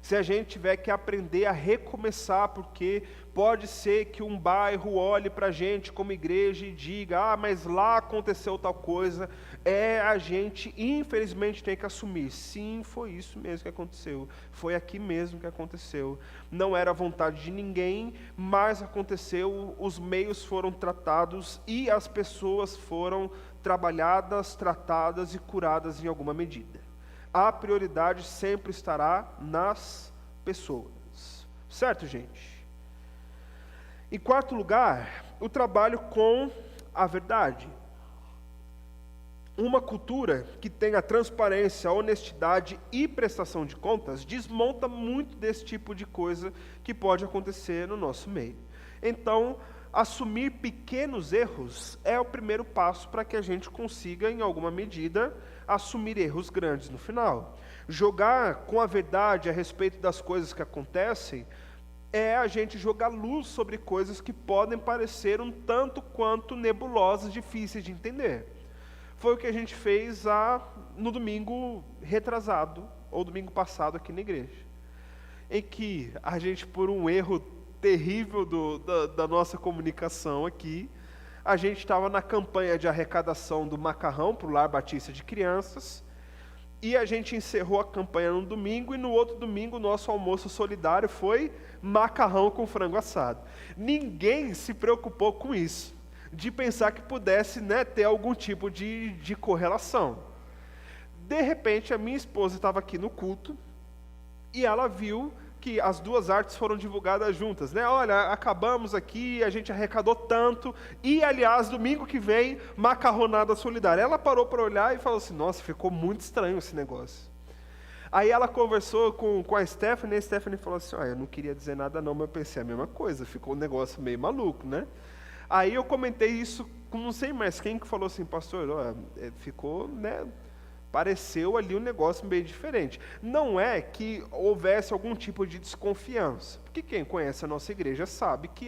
A: Se a gente tiver que aprender a recomeçar, porque pode ser que um bairro olhe para a gente como igreja e diga, mas lá aconteceu tal coisa, a gente infelizmente tem que assumir, sim, foi isso mesmo que aconteceu, foi aqui mesmo que aconteceu, não era a vontade de ninguém, mas aconteceu, os meios foram tratados e as pessoas foram trabalhadas, tratadas e curadas em alguma medida. A prioridade sempre estará nas pessoas. Certo, gente? Em quarto lugar, o trabalho com a verdade. Uma cultura que tenha transparência, honestidade e prestação de contas desmonta muito desse tipo de coisa que pode acontecer no nosso meio. Então, assumir pequenos erros é o primeiro passo para que a gente consiga, em alguma medida, assumir erros grandes no final. Jogar com a verdade a respeito das coisas que acontecem é a gente jogar luz sobre coisas que podem parecer um tanto quanto nebulosas, difíceis de entender. Foi o que a gente fez no domingo retrasado, ou domingo passado aqui na igreja, em que a gente, por um erro terrível da nossa comunicação aqui, a gente estava na campanha de arrecadação do macarrão para o Lar Batista de Crianças, e a gente encerrou a campanha no domingo, e no outro domingo o nosso almoço solidário foi macarrão com frango assado. Ninguém se preocupou com isso, de pensar que pudesse, ter algum tipo de correlação. De repente, a minha esposa estava aqui no culto, e ela viu que as duas artes foram divulgadas juntas, Olha, acabamos aqui, a gente arrecadou tanto, e aliás, domingo que vem, macarronada solidária. Ela parou para olhar e falou assim, nossa, ficou muito estranho esse negócio. Aí ela conversou com a Stephanie, e a Stephanie falou assim, eu não queria dizer nada não, mas eu pensei a mesma coisa, ficou um negócio meio maluco, Aí eu comentei isso com não sei mais quem que falou assim, pastor, ficou, pareceu ali um negócio meio diferente. Não é que houvesse algum tipo de desconfiança, porque quem conhece a nossa igreja sabe que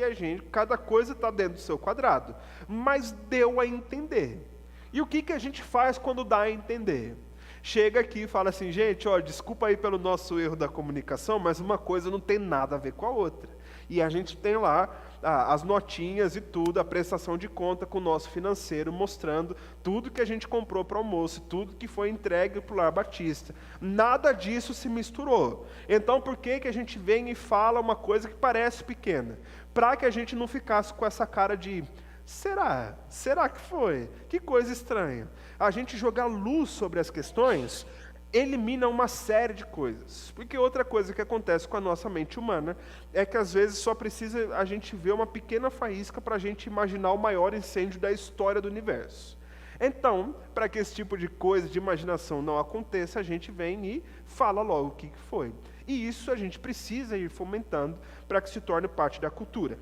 A: cada coisa está dentro do seu quadrado, mas deu a entender. E o que a gente faz quando dá a entender? Chega aqui e fala assim, gente, desculpa aí pelo nosso erro da comunicação, mas uma coisa não tem nada a ver com a outra. E a gente tem lá as notinhas e tudo, a prestação de conta com o nosso financeiro, mostrando tudo que a gente comprou para o almoço, tudo que foi entregue para o Lar Batista. Nada disso se misturou. Então, por que a gente vem e fala uma coisa que parece pequena? Para que a gente não ficasse com essa cara de... Será? Será que foi? Que coisa estranha. A gente jogar luz sobre as questões elimina uma série de coisas. Porque outra coisa que acontece com a nossa mente humana é que às vezes só precisa a gente ver uma pequena faísca para a gente imaginar o maior incêndio da história do universo. Então, para que esse tipo de coisa, de imaginação não aconteça, a gente vem e fala logo o que foi. E isso a gente precisa ir fomentando para que se torne parte da cultura.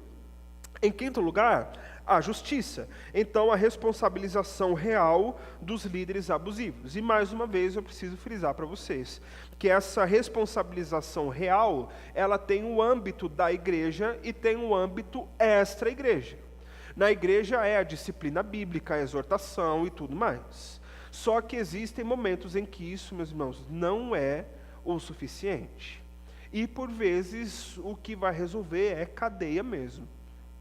A: Em quinto lugar, a justiça. Então, a responsabilização real dos líderes abusivos. E, mais uma vez, eu preciso frisar para vocês que essa responsabilização real, ela tem o âmbito da igreja e tem o âmbito extra-igreja. Na igreja é a disciplina bíblica, a exortação e tudo mais. Só que existem momentos em que isso, meus irmãos, não é o suficiente. E, por vezes, o que vai resolver é cadeia mesmo.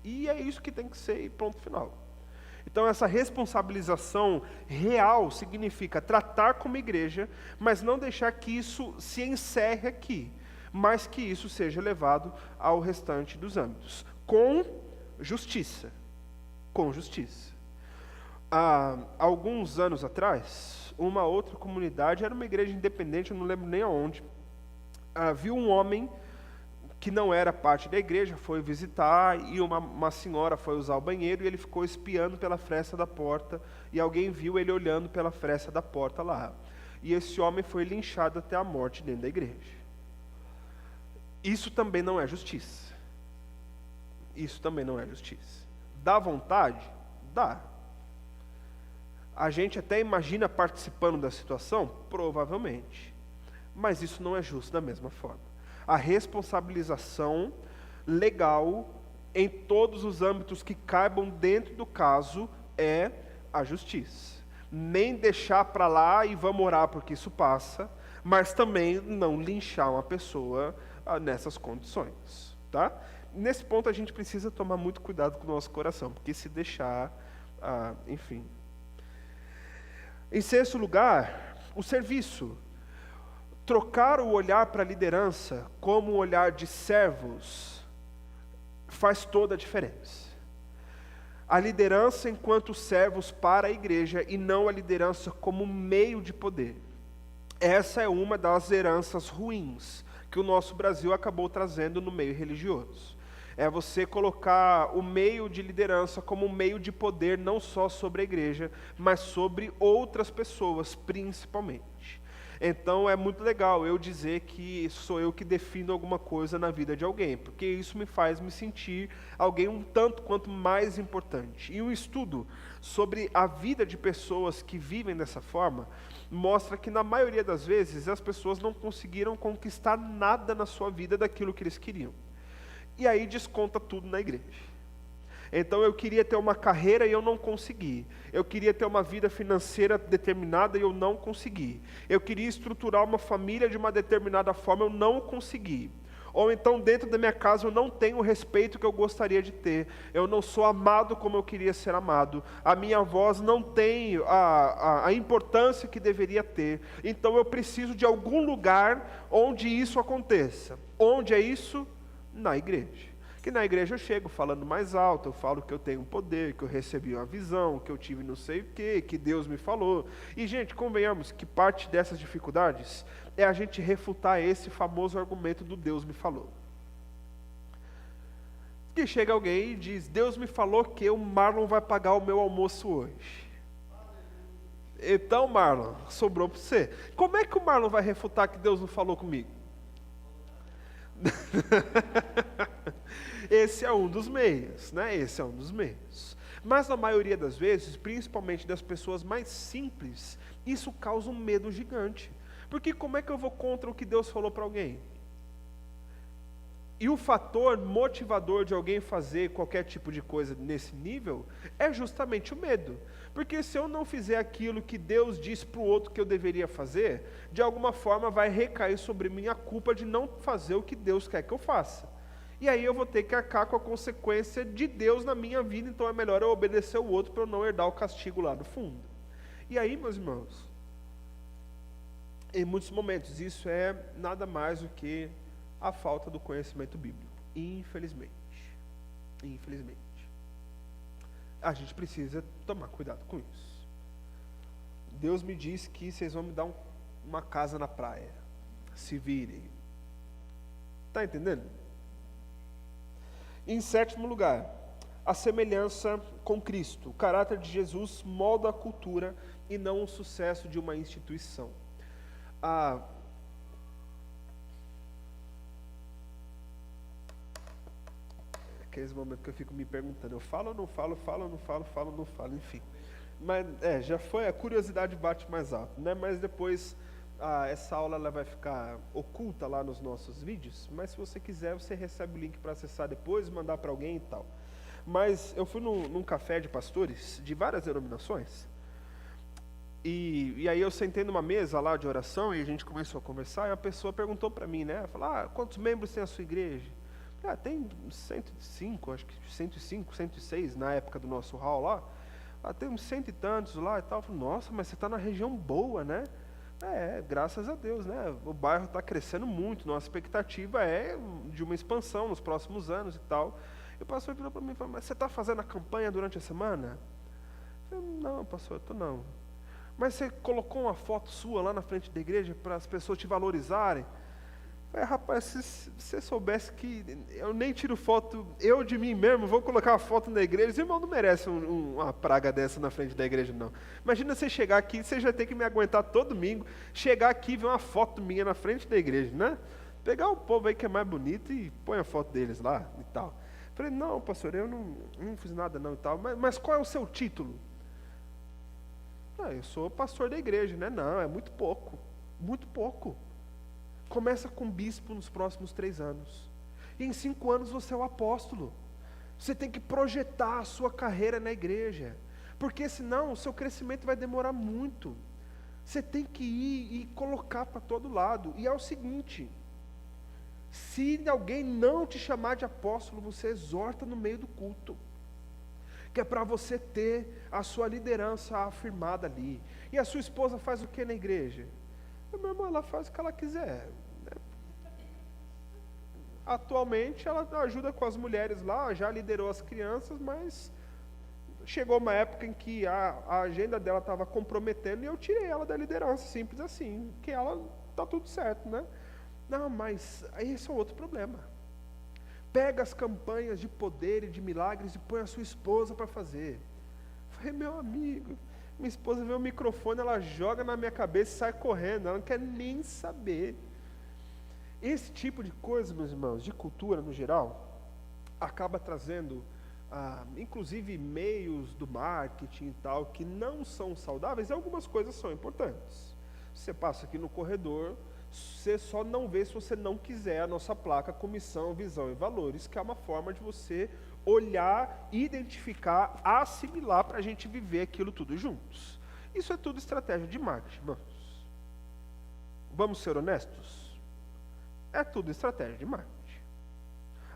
A: E é isso que tem que ser, ponto final. Então, essa responsabilização real significa tratar como igreja, mas não deixar que isso se encerre aqui, mas que isso seja levado ao restante dos âmbitos, com justiça. Com justiça. Há alguns anos atrás, uma outra comunidade, era uma igreja independente, eu não lembro nem aonde, viu um homem que não era parte da igreja, foi visitar, e uma senhora foi usar o banheiro, e ele ficou espiando pela fresta da porta, e alguém viu ele olhando pela fresta da porta lá. E esse homem foi linchado até a morte dentro da igreja. Isso também não é justiça. Isso também não é justiça. Dá vontade? Dá. A gente até imagina participando da situação? Provavelmente. Mas isso não é justo da mesma forma. A responsabilização legal em todos os âmbitos que caibam dentro do caso é a justiça. Nem deixar para lá e vamos orar porque isso passa, mas também não linchar uma pessoa nessas condições, tá? Nesse ponto a gente precisa tomar muito cuidado com o nosso coração, porque se deixar, enfim. Em sexto lugar, o serviço. Trocar o olhar para a liderança como um olhar de servos faz toda a diferença. A liderança enquanto servos para a igreja e não a liderança como meio de poder. Essa é uma das heranças ruins que o nosso Brasil acabou trazendo no meio religioso. É você colocar o meio de liderança como um meio de poder não só sobre a igreja, mas sobre outras pessoas principalmente. Então é muito legal eu dizer que sou eu que defino alguma coisa na vida de alguém, porque isso me faz me sentir alguém um tanto quanto mais importante. E um estudo sobre a vida de pessoas que vivem dessa forma mostra que na maioria das vezes as pessoas não conseguiram conquistar nada na sua vida daquilo que eles queriam. E aí desconta tudo na igreja. Então eu queria ter uma carreira e eu não consegui. Eu queria ter uma vida financeira determinada e eu não consegui. Eu queria estruturar uma família de uma determinada forma, eu não consegui. Ou então dentro da minha casa eu não tenho o respeito que eu gostaria de ter. Eu não sou amado como eu queria ser amado. A minha voz não tem a importância que deveria ter. Então eu preciso de algum lugar onde isso aconteça. Onde é isso? Na igreja. Que na igreja eu chego falando mais alto, eu falo que eu tenho poder, que eu recebi uma visão, que eu tive não sei o quê, que Deus me falou. E, gente, convenhamos que parte dessas dificuldades é a gente refutar esse famoso argumento do Deus me falou. Que chega alguém e diz, Deus me falou que o Marlon vai pagar o meu almoço hoje. Então, Marlon, sobrou para você. Como é que o Marlon vai refutar que Deus não falou comigo? Esse é um dos meios, né? Esse é um dos meios. Mas na maioria das vezes, principalmente das pessoas mais simples, isso causa um medo gigante. Porque como é que eu vou contra o que Deus falou para alguém? E o fator motivador de alguém fazer qualquer tipo de coisa nesse nível é justamente o medo. Porque se eu não fizer aquilo que Deus disse para o outro que eu deveria fazer, de alguma forma vai recair sobre mim a culpa de não fazer o que Deus quer que eu faça. E aí eu vou ter que arcar com a consequência de Deus na minha vida, então é melhor eu obedecer o outro para eu não herdar o castigo lá do fundo. E aí, meus irmãos, em muitos momentos, isso é nada mais do que a falta do conhecimento bíblico, infelizmente. Infelizmente. A gente precisa tomar cuidado com isso. Deus me disse que vocês vão me dar uma casa na praia. Se virem. Está entendendo? Em sétimo lugar, a semelhança com Cristo. O caráter de Jesus molda a cultura e não o sucesso de uma instituição. Aqueles momentos que eu fico me perguntando, eu falo ou não falo, falo ou não falo, falo ou não falo, enfim. Mas já foi, a curiosidade bate mais alto, né? Mas depois essa aula ela vai ficar oculta lá nos nossos vídeos, mas se você quiser, você recebe o link para acessar depois, mandar para alguém e tal. Mas eu fui num café de pastores de várias denominações, e aí eu sentei numa mesa lá de oração e a gente começou a conversar, e a pessoa perguntou para mim, né? Falou, quantos membros tem a sua igreja? Tem 105, acho que 105, 106 na época do nosso hall lá. Tem uns 100 e tantos lá e tal. Eu falei, nossa, mas você está na região boa, né? Graças a Deus, né? O bairro está crescendo muito, nossa expectativa é de uma expansão nos próximos anos e tal. E o pastor virou para mim e falou, mas você está fazendo a campanha durante a semana? Eu falei, não, pastor, eu estou não. Mas você colocou uma foto sua lá na frente da igreja para as pessoas te valorizarem? Rapaz, se você soubesse que eu nem tiro foto eu de mim mesmo, vou colocar uma foto na igreja, esse irmão não merece uma praga dessa na frente da igreja, não. Imagina você chegar aqui, você já tem que me aguentar todo domingo, chegar aqui e ver uma foto minha na frente da igreja, né? Pegar o povo aí que é mais bonito e põe a foto deles lá e tal. Falei, não, pastor, eu não fiz nada não e tal, mas qual é o seu título? Eu sou pastor da igreja, né? Não, é muito pouco, muito pouco. Começa com bispo nos próximos 3 anos. E em 5 anos você é o apóstolo. Você tem que projetar a sua carreira na igreja. Porque senão o seu crescimento vai demorar muito. Você tem que ir e colocar para todo lado. E é o seguinte, se alguém não te chamar de apóstolo, você exorta no meio do culto. Que é para você ter a sua liderança afirmada ali. E a sua esposa faz o que na igreja? Meu irmão, ela faz o que ela quiser. Atualmente ela ajuda com as mulheres lá, já liderou as crianças, mas chegou uma época em que a agenda dela estava comprometendo e eu tirei ela da liderança, simples assim, que ela está tudo certo, né? Não, mas esse é outro problema. Pega as campanhas de poder e de milagres e põe a sua esposa para fazer. Falei, meu amigo, minha esposa vê o microfone, ela joga na minha cabeça e sai correndo, ela não quer nem saber. Esse tipo de coisa, meus irmãos, de cultura no geral, acaba trazendo, inclusive, meios do marketing e tal, que não são saudáveis, e algumas coisas são importantes. Você passa aqui no corredor, você só não vê se você não quiser a nossa placa com missão, visão e valores, que é uma forma de você olhar, identificar, assimilar para a gente viver aquilo tudo juntos. Isso é tudo estratégia de marketing, irmãos. Vamos ser honestos? É tudo estratégia de marketing.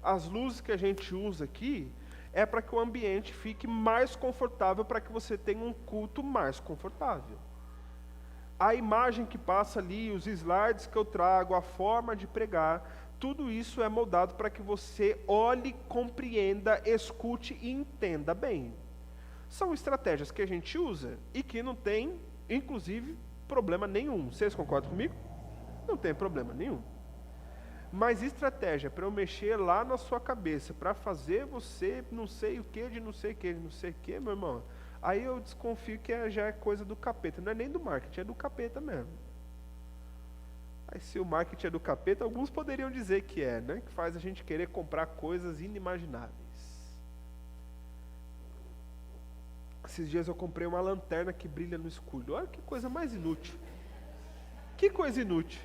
A: As luzes que a gente usa aqui é para que o ambiente fique mais confortável, para que você tenha um culto mais confortável. A imagem que passa ali, os slides que eu trago, a forma de pregar, tudo isso é moldado para que você olhe, compreenda, escute e entenda bem. São estratégias que a gente usa e que não tem, inclusive, problema nenhum. Vocês concordam comigo? Não tem problema nenhum. Mas estratégia para eu mexer lá na sua cabeça, para fazer você não sei o que, de não sei o que, de não sei o que, meu irmão, aí eu desconfio que já é coisa do capeta. Não é nem do marketing, é do capeta mesmo. Aí se o marketing é do capeta, alguns poderiam dizer que é, né? Que faz a gente querer comprar coisas inimagináveis. Esses dias eu comprei uma lanterna que brilha no escuro. Olha que coisa mais inútil. Que coisa inútil.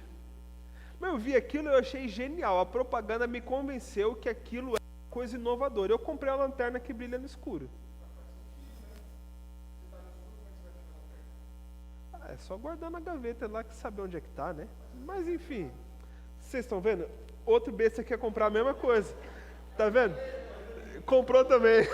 A: Mas eu vi aquilo e eu achei genial. A propaganda me convenceu que aquilo é coisa inovadora. Eu comprei a lanterna que brilha no escuro. É só guardar na gaveta lá que sabe onde é que está, né? Mas enfim, vocês estão vendo? Outro besta quer comprar a mesma coisa. Tá vendo? Comprou também.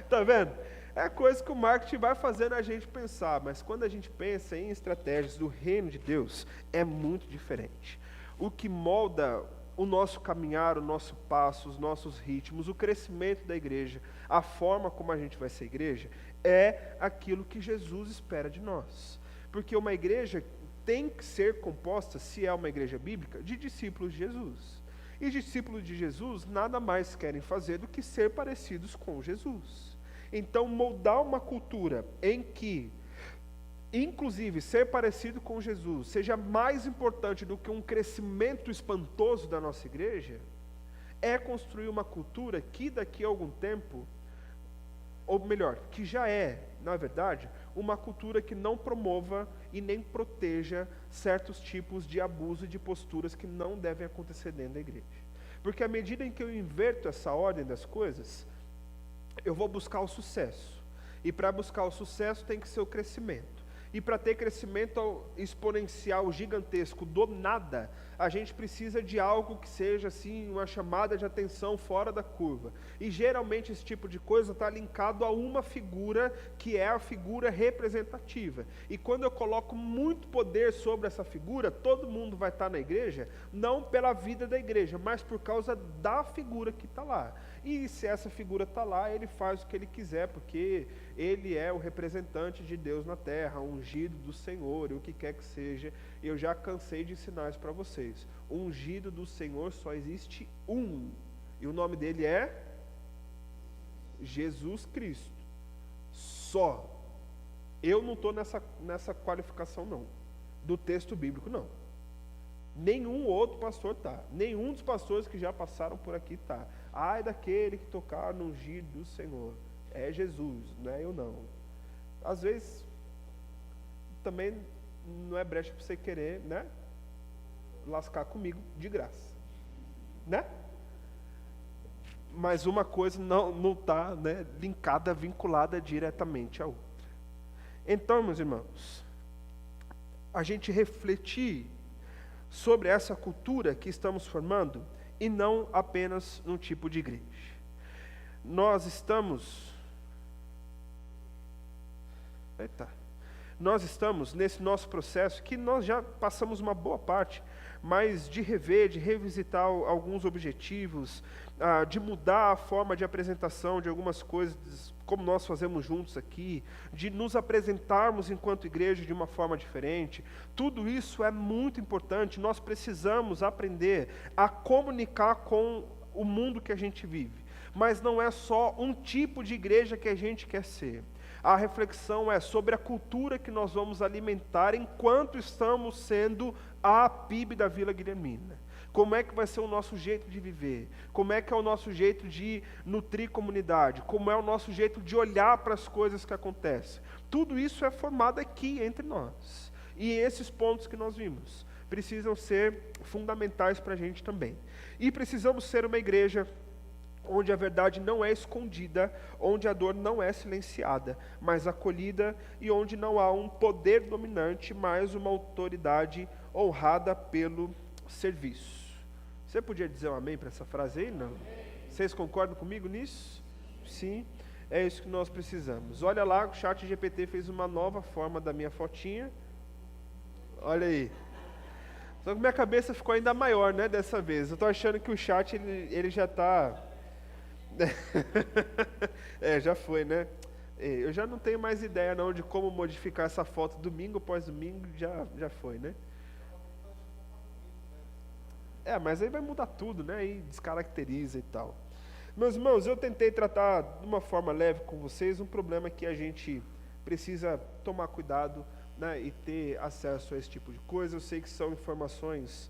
A: Tá vendo? É coisa que o marketing vai fazendo a gente pensar, mas quando a gente pensa em estratégias do reino de Deus, é muito diferente. O que molda o nosso caminhar, o nosso passo, os nossos ritmos, o crescimento da igreja, a forma como a gente vai ser igreja, é aquilo que Jesus espera de nós. Porque uma igreja tem que ser composta, se é uma igreja bíblica, de discípulos de Jesus. E discípulos de Jesus nada mais querem fazer do que ser parecidos com Jesus. Então, moldar uma cultura em que, inclusive, ser parecido com Jesus seja mais importante do que um crescimento espantoso da nossa igreja, é construir uma cultura que daqui a algum tempo, ou melhor, que já é, na verdade, uma cultura que não promova e nem proteja certos tipos de abuso e de posturas que não devem acontecer dentro da igreja. Porque à medida em que eu inverto essa ordem das coisas, eu vou buscar o sucesso. E para buscar o sucesso tem que ser o crescimento. E para ter crescimento exponencial, gigantesco, do nada, a gente precisa de algo que seja assim, uma chamada de atenção fora da curva. E geralmente esse tipo de coisa está linkado a uma figura, que é a figura representativa. E quando eu coloco muito poder sobre essa figura, todo mundo vai estar na igreja, não pela vida da igreja, mas por causa da figura que está lá. E se essa figura está lá, ele faz o que ele quiser, porque ele é o representante de Deus na terra, ungido do Senhor, e o que quer que seja. Eu já cansei de ensinar isso para vocês. O ungido do Senhor só existe um, e o nome dele é Jesus Cristo. Só. Eu não estou nessa qualificação não, do texto bíblico não. Nenhum outro pastor está. Nenhum dos pastores que já passaram por aqui está. Ai daquele que tocar no ungido do Senhor. É Jesus, não é eu não. Às vezes, também não é brecha para você querer, né? Lascar comigo de graça. Né? Mas uma coisa não está, né, linkada, vinculada diretamente à outra. Então, meus irmãos, a gente refletir sobre essa cultura que estamos formando e não apenas num tipo de igreja. Nós estamos nesse nosso processo que nós já passamos uma boa parte, mas de rever, de revisitar alguns objetivos, de mudar a forma de apresentação de algumas coisas, como nós fazemos juntos aqui, de nos apresentarmos enquanto igreja de uma forma diferente. Tudo isso é muito importante. Nós precisamos aprender a comunicar com o mundo que a gente vive. Mas não é só um tipo de igreja que a gente quer ser. A reflexão é sobre a cultura que nós vamos alimentar enquanto estamos sendo a PIB da Vila Guilhermina. Como é que vai ser o nosso jeito de viver? Como é que é o nosso jeito de nutrir comunidade? Como é o nosso jeito de olhar para as coisas que acontecem? Tudo isso é formado aqui entre nós. E esses pontos que nós vimos precisam ser fundamentais para a gente também. E precisamos ser uma igreja onde a verdade não é escondida, onde a dor não é silenciada, mas acolhida, e onde não há um poder dominante, mas uma autoridade honrada pelo serviço. Você podia dizer um amém para essa frase aí? Não? Vocês concordam comigo nisso? Sim, é isso que nós precisamos. Olha lá, o ChatGPT fez uma nova forma da minha fotinha. Olha aí. Só que minha cabeça ficou ainda maior, né, dessa vez. Eu estou achando que o chat, ele já está... já foi, né? Eu já não tenho mais ideia não de como modificar essa foto domingo após domingo, já foi, né? Mas aí vai mudar tudo, né? E descaracteriza e tal. Meus irmãos, eu tentei tratar de uma forma leve com vocês um problema que a gente precisa tomar cuidado, né, e ter acesso a esse tipo de coisa. Eu sei que são informações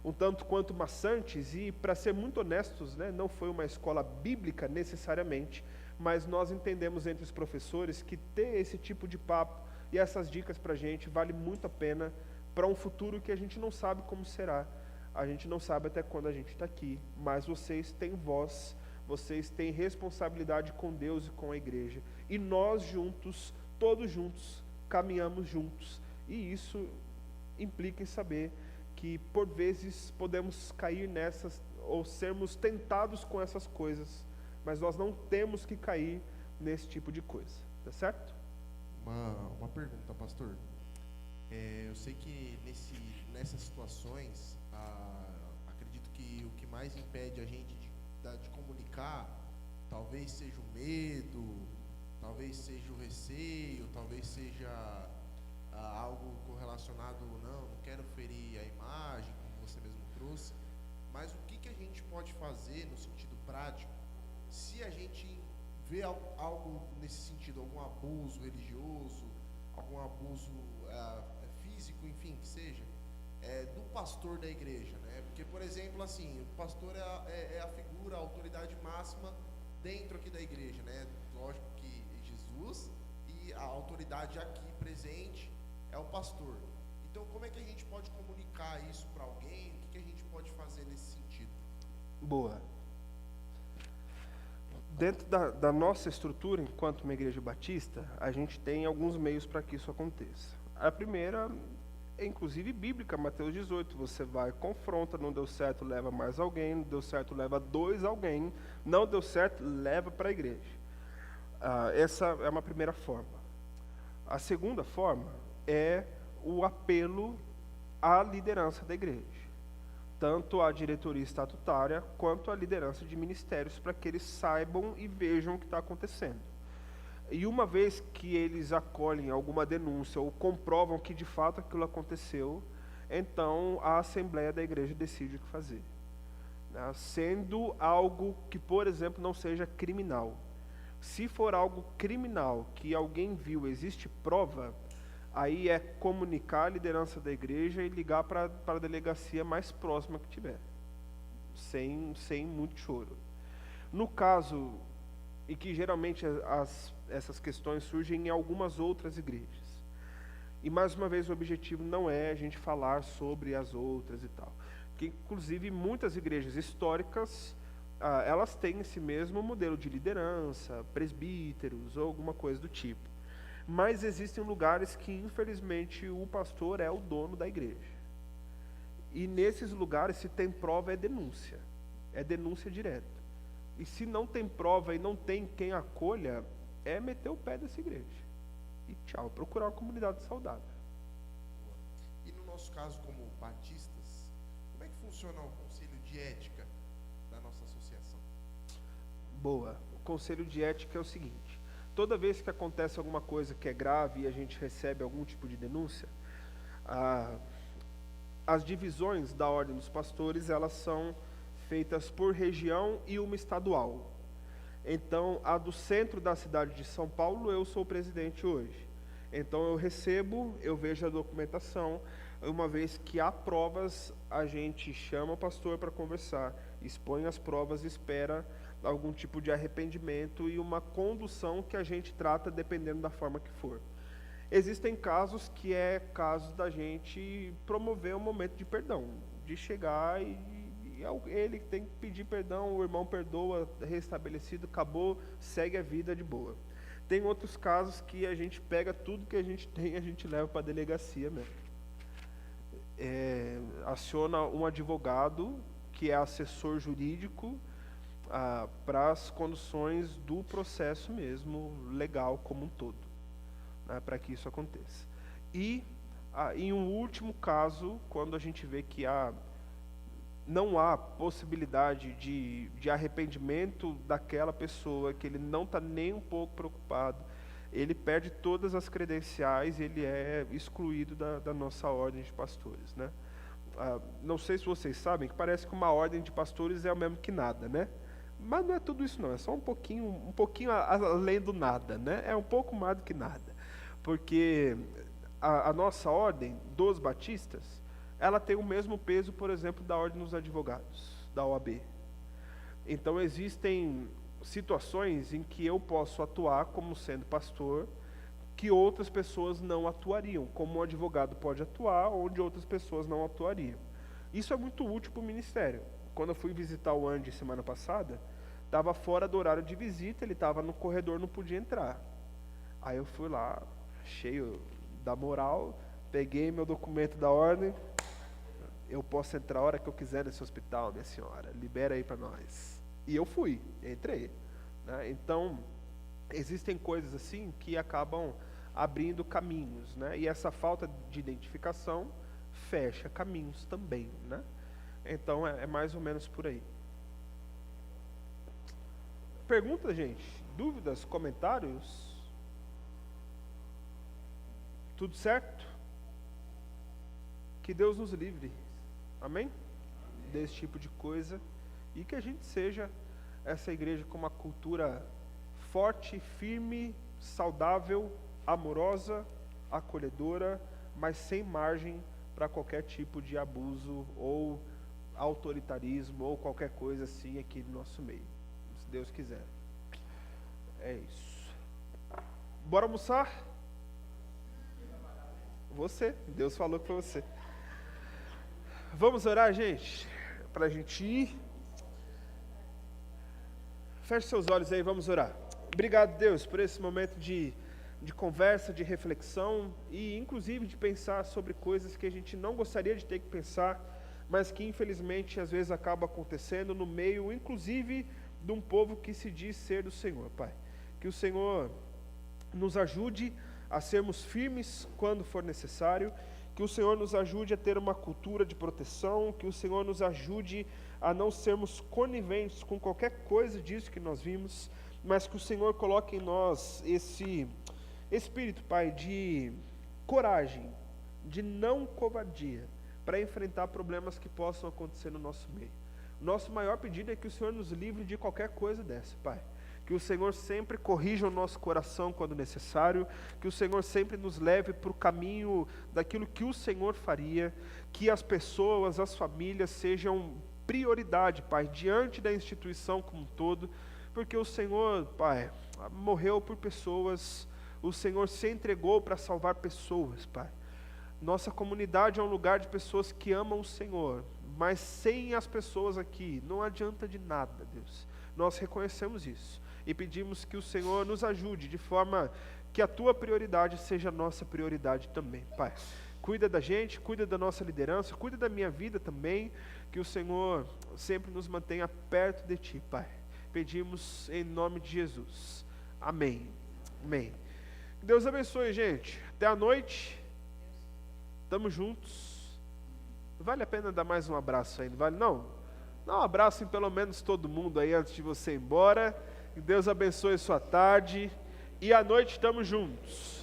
A: um tanto quanto maçantes e, para ser muito honestos, né, não foi uma escola bíblica necessariamente, mas nós entendemos entre os professores que ter esse tipo de papo e essas dicas para a gente vale muito a pena para um futuro que a gente não sabe como será. A gente não sabe até quando a gente está aqui, mas vocês têm voz, vocês têm responsabilidade com Deus e com a igreja. E nós juntos, todos juntos, caminhamos juntos. E isso implica em saber que por vezes podemos cair nessas, ou sermos tentados com essas coisas, mas nós não temos que cair nesse tipo de coisa, tá certo?
B: Uma pergunta, pastor. Eu sei que nessas situações, acredito que o que mais impede a gente de comunicar, talvez seja o medo, talvez seja o receio, talvez seja algo correlacionado, não quero ferir a imagem, como você mesmo trouxe, mas o que a gente pode fazer no sentido prático, se a gente vê algo nesse sentido, algum abuso religioso, algum abuso físico, enfim, que seja, do pastor da igreja, né? Porque, por exemplo, assim, o pastor é a figura, a autoridade máxima dentro aqui da igreja, né? Lógico que Jesus, e a autoridade aqui presente é o pastor. Então, como é que a gente pode comunicar isso para alguém? O que a gente pode fazer nesse sentido?
A: Boa. Dentro da nossa estrutura, enquanto uma igreja batista, a gente tem alguns meios para que isso aconteça. A primeira é, inclusive, bíblica, Mateus 18. Você vai, confronta, não deu certo, leva mais alguém, não deu certo, leva 2 alguém, não deu certo, leva para a igreja. Essa é uma primeira forma. A segunda forma é o apelo à liderança da igreja, tanto a diretoria estatutária quanto a liderança de ministérios, para que eles saibam e vejam o que está acontecendo. E uma vez que eles acolhem alguma denúncia ou comprovam que de fato aquilo aconteceu, então a Assembleia da Igreja decide o que fazer, né? Sendo algo que, por exemplo, não seja criminal. Se for algo criminal, que alguém viu, existe prova, aí é comunicar a liderança da igreja e ligar para a delegacia mais próxima que tiver, sem muito choro. No caso, e que geralmente essas questões surgem em algumas outras igrejas, e mais uma vez o objetivo não é a gente falar sobre as outras e tal, que inclusive muitas igrejas históricas, elas têm esse mesmo modelo de liderança, presbíteros ou alguma coisa do tipo. Mas existem lugares que, infelizmente, o pastor é o dono da igreja. E nesses lugares, se tem prova, é denúncia direta. E se não tem prova e não tem quem acolha, é meter o pé dessa igreja. E tchau, procurar uma comunidade saudável.
B: E no nosso caso, como batistas, como é que funciona o conselho de ética da nossa associação?
A: Boa. O conselho de ética é o seguinte: toda vez que acontece alguma coisa que é grave e a gente recebe algum tipo de denúncia, as divisões da ordem dos pastores, elas são feitas por região e uma estadual. Então, a do centro da cidade de São Paulo, eu sou o presidente hoje. Então, eu recebo, eu vejo a documentação. Uma vez que há provas, a gente chama o pastor para conversar, expõe as provas, espera algum tipo de arrependimento e uma condução que a gente trata dependendo da forma que for. Existem casos que é caso da gente promover um momento de perdão, de chegar e ele tem que pedir perdão, o irmão perdoa, restabelecido, acabou, segue a vida de boa. Tem outros casos que a gente pega tudo que a gente tem e a gente leva para a delegacia mesmo. Aciona um advogado que é assessor jurídico para as conduções do processo mesmo, legal como um todo, né, para que isso aconteça. E em um último caso, quando a gente vê que não há possibilidade de arrependimento daquela pessoa, que ele não está nem um pouco preocupado, ele perde todas as credenciais, ele é excluído da nossa ordem de pastores, né? Não sei se vocês sabem, que parece que uma ordem de pastores é o mesmo que nada, né? Mas não é tudo isso não, é só um pouquinho além do nada, né? É um pouco mais do que nada, porque a nossa ordem dos batistas, ela tem o mesmo peso, por exemplo, da ordem dos advogados, da OAB. Então existem situações em que eu posso atuar como sendo pastor, que outras pessoas não atuariam, como um advogado pode atuar, onde outras pessoas não atuariam. Isso é muito útil para o ministério. Quando eu fui visitar o Andy semana passada, estava fora do horário de visita, ele estava no corredor, não podia entrar. Aí eu fui lá, cheio da moral, peguei meu documento da ordem, eu posso entrar a hora que eu quiser nesse hospital, minha senhora, libera aí para nós. E eu fui, entrei, né? Então, existem coisas assim que acabam abrindo caminhos, né? E essa falta de identificação fecha caminhos também, né? Então, é mais ou menos por aí. Pergunta, gente? Dúvidas? Comentários? Tudo certo? Que Deus nos livre, amém? Desse tipo de coisa, e que a gente seja essa igreja com uma cultura forte, firme, saudável, amorosa, acolhedora, mas sem margem para qualquer tipo de abuso ou autoritarismo ou qualquer coisa assim aqui no nosso meio, se Deus quiser. É isso. Bora almoçar? Você, Deus falou que foi você. Vamos orar, gente, para a gente ir. Feche seus olhos aí, vamos orar. Obrigado, Deus, por esse momento de conversa, de reflexão e inclusive de pensar sobre coisas que a gente não gostaria de ter que pensar, mas que infelizmente às vezes acaba acontecendo no meio, inclusive, de um povo que se diz ser do Senhor, Pai. Que o Senhor nos ajude a sermos firmes quando for necessário, que o Senhor nos ajude a ter uma cultura de proteção, que o Senhor nos ajude a não sermos coniventes com qualquer coisa disso que nós vimos, mas que o Senhor coloque em nós esse espírito, Pai, de coragem, de não covardia, para enfrentar problemas que possam acontecer no nosso meio. Nosso maior pedido é que o Senhor nos livre de qualquer coisa dessa, Pai. Que o Senhor sempre corrija o nosso coração quando necessário, que o Senhor sempre nos leve para o caminho daquilo que o Senhor faria, que as pessoas, as famílias sejam prioridade, Pai, diante da instituição como um todo, porque o Senhor, Pai, morreu por pessoas, o Senhor se entregou para salvar pessoas, Pai. Nossa comunidade é um lugar de pessoas que amam o Senhor, mas sem as pessoas aqui não adianta de nada, Deus. Nós reconhecemos isso e pedimos que o Senhor nos ajude de forma que a Tua prioridade seja a nossa prioridade também, Pai. Cuida da gente, cuida da nossa liderança, cuida da minha vida também, que o Senhor sempre nos mantenha perto de Ti, Pai. Pedimos em nome de Jesus. Amém. Amém. Deus abençoe, gente. Até a noite. Tamo juntos. Vale a pena dar mais um abraço ainda, vale? Não? Dá um abraço em pelo menos todo mundo aí antes de você ir embora. Que Deus abençoe sua tarde. E à noite estamos juntos.